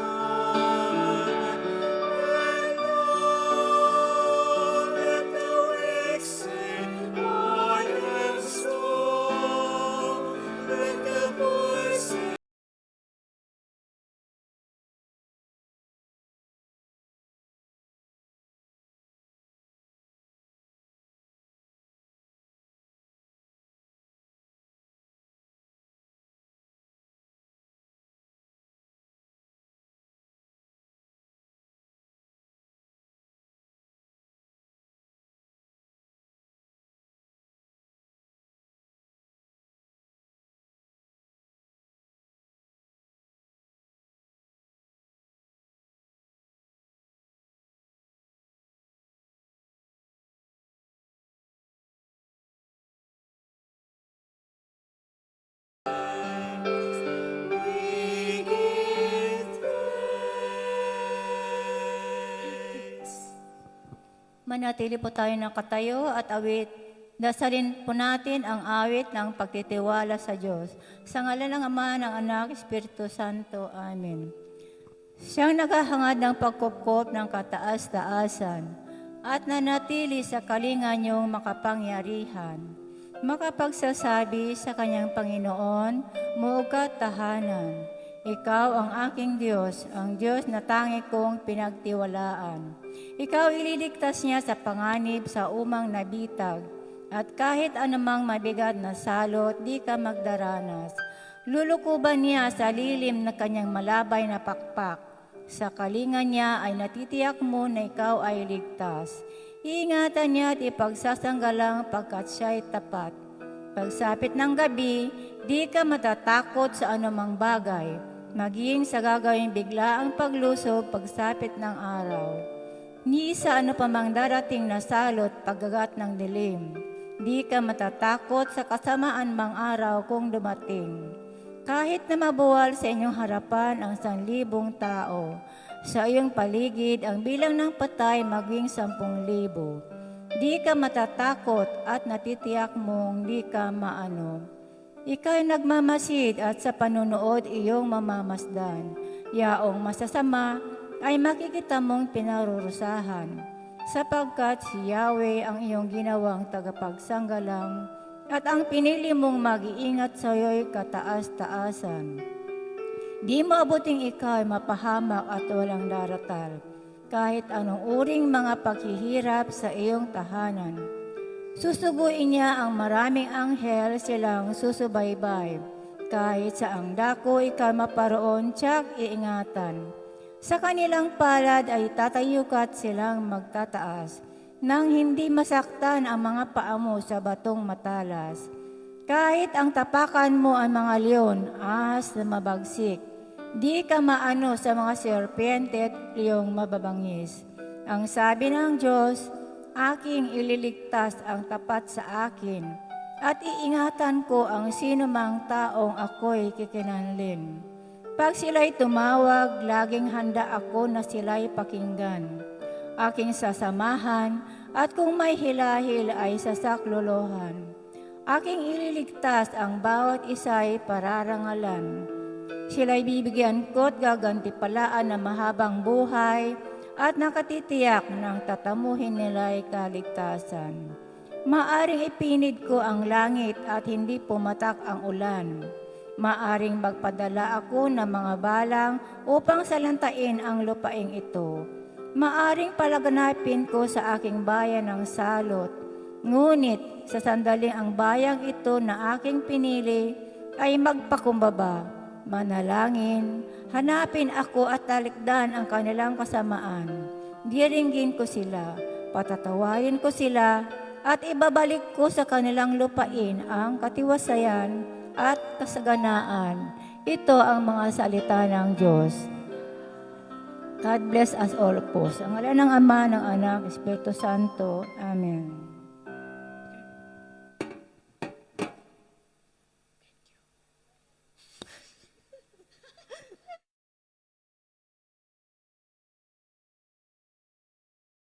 And Lord, let the weak say, I am strong. Let the poor say, we give thanks. Manatili po tayo nakatayo at awit Dasalin po natin ang awit ng pagtitiwala sa Diyos. Sa ngalan ng Ama, ng Anak, Espiritu Santo. Amen. Siyang naghahangad ng pagkupkop ng kataas-taasan at nanatili sa kalinga niyong makapangyarihan. Makapagsasabi sa kanyang Panginoon, muugat tahanan. Ikaw ang aking Diyos, ang Diyos na tangi kong pinagtiwalaan. Ikaw ililigtas niya sa panganib sa umang nabitag, at kahit anumang mabigat na salot, di ka magdaranas. Lulukuban niya sa lilim na kanyang malabay na pakpak. Sa kalinga niya ay natitiyak mo na ikaw ay ligtas. Iingatan niya at ipagsasanggalang pagkat siya'y tapat. Pagsapit ng gabi, di ka matatakot sa anumang bagay, maging sa gagawing biglaang paglusob pagsapit ng araw. Ni sa ano pa mang darating na salot paggagat ng dilim. Di ka matatakot sa kasamaan mang araw kung dumating. Kahit na mabuwal sa inyong harapan ang 1,000 tao, sa iyong paligid ang bilang ng patay maging 10,000. Di ka matatakot at natitiyak mong di ka maano. Ika'y nagmamasid at sa panunood iyong mamamasdan. Yaong masasama ay makikita mong pinarurusahan. Sapagkat si Yahweh ang iyong ginawang tagapagsanggalang at ang pinili mong mag-iingat sa iyo'y kataas-taasan. Di mo abuting ikaw mapahamak at walang daratal, kahit anong uring mga paghihirap sa iyong tahanan. Susuguin niya ang maraming anghel silang susubaybay, kahit sa ang dako ikaw maparoon tiyak iingatan. Sa kanilang palad ay tatayukat silang magtataas, nang hindi masaktan ang mga paa mo sa batong matalas. Kahit ang tapakan mo ay mga leon, ahas na mabagsik, di ka maano sa mga serpente at liyong mababangis. Ang sabi ng Diyos, aking ililigtas ang tapat sa akin, at iingatan ko ang sinumang taong ako'y kikinanlin. Pag sila'y tumawag, laging handa ako na sila'y pakinggan. Aking sasamahan, at kung may hilahil ay sasaklolohan. Aking ililigtas ang bawat isa'y pararangalan. Sila'y bibigyan ko't gagantipalaan ng mahabang buhay, at nakatitiyak ng tatamuhin nila'y kaligtasan. Maaring ipinid ko ang langit at hindi pumatak ang ulan. Maaring magpadala ako ng mga balang upang salantain ang lupaing ito. Maaring palaganapin ko sa aking bayan ng salot. Ngunit sa sandaling ang bayang ito na aking pinili ay magpakumbaba. Manalangin, hanapin ako at talikdan ang kanilang kasamaan. Diringgin ko sila, patatawarin ko sila, at ibabalik ko sa kanilang lupain ang katiwasayan at kasaganaan. Ito ang mga salita ng Diyos. God bless us all po. Sa ngalan ng Ama, ng Anak, Espiritu Santo. Amen.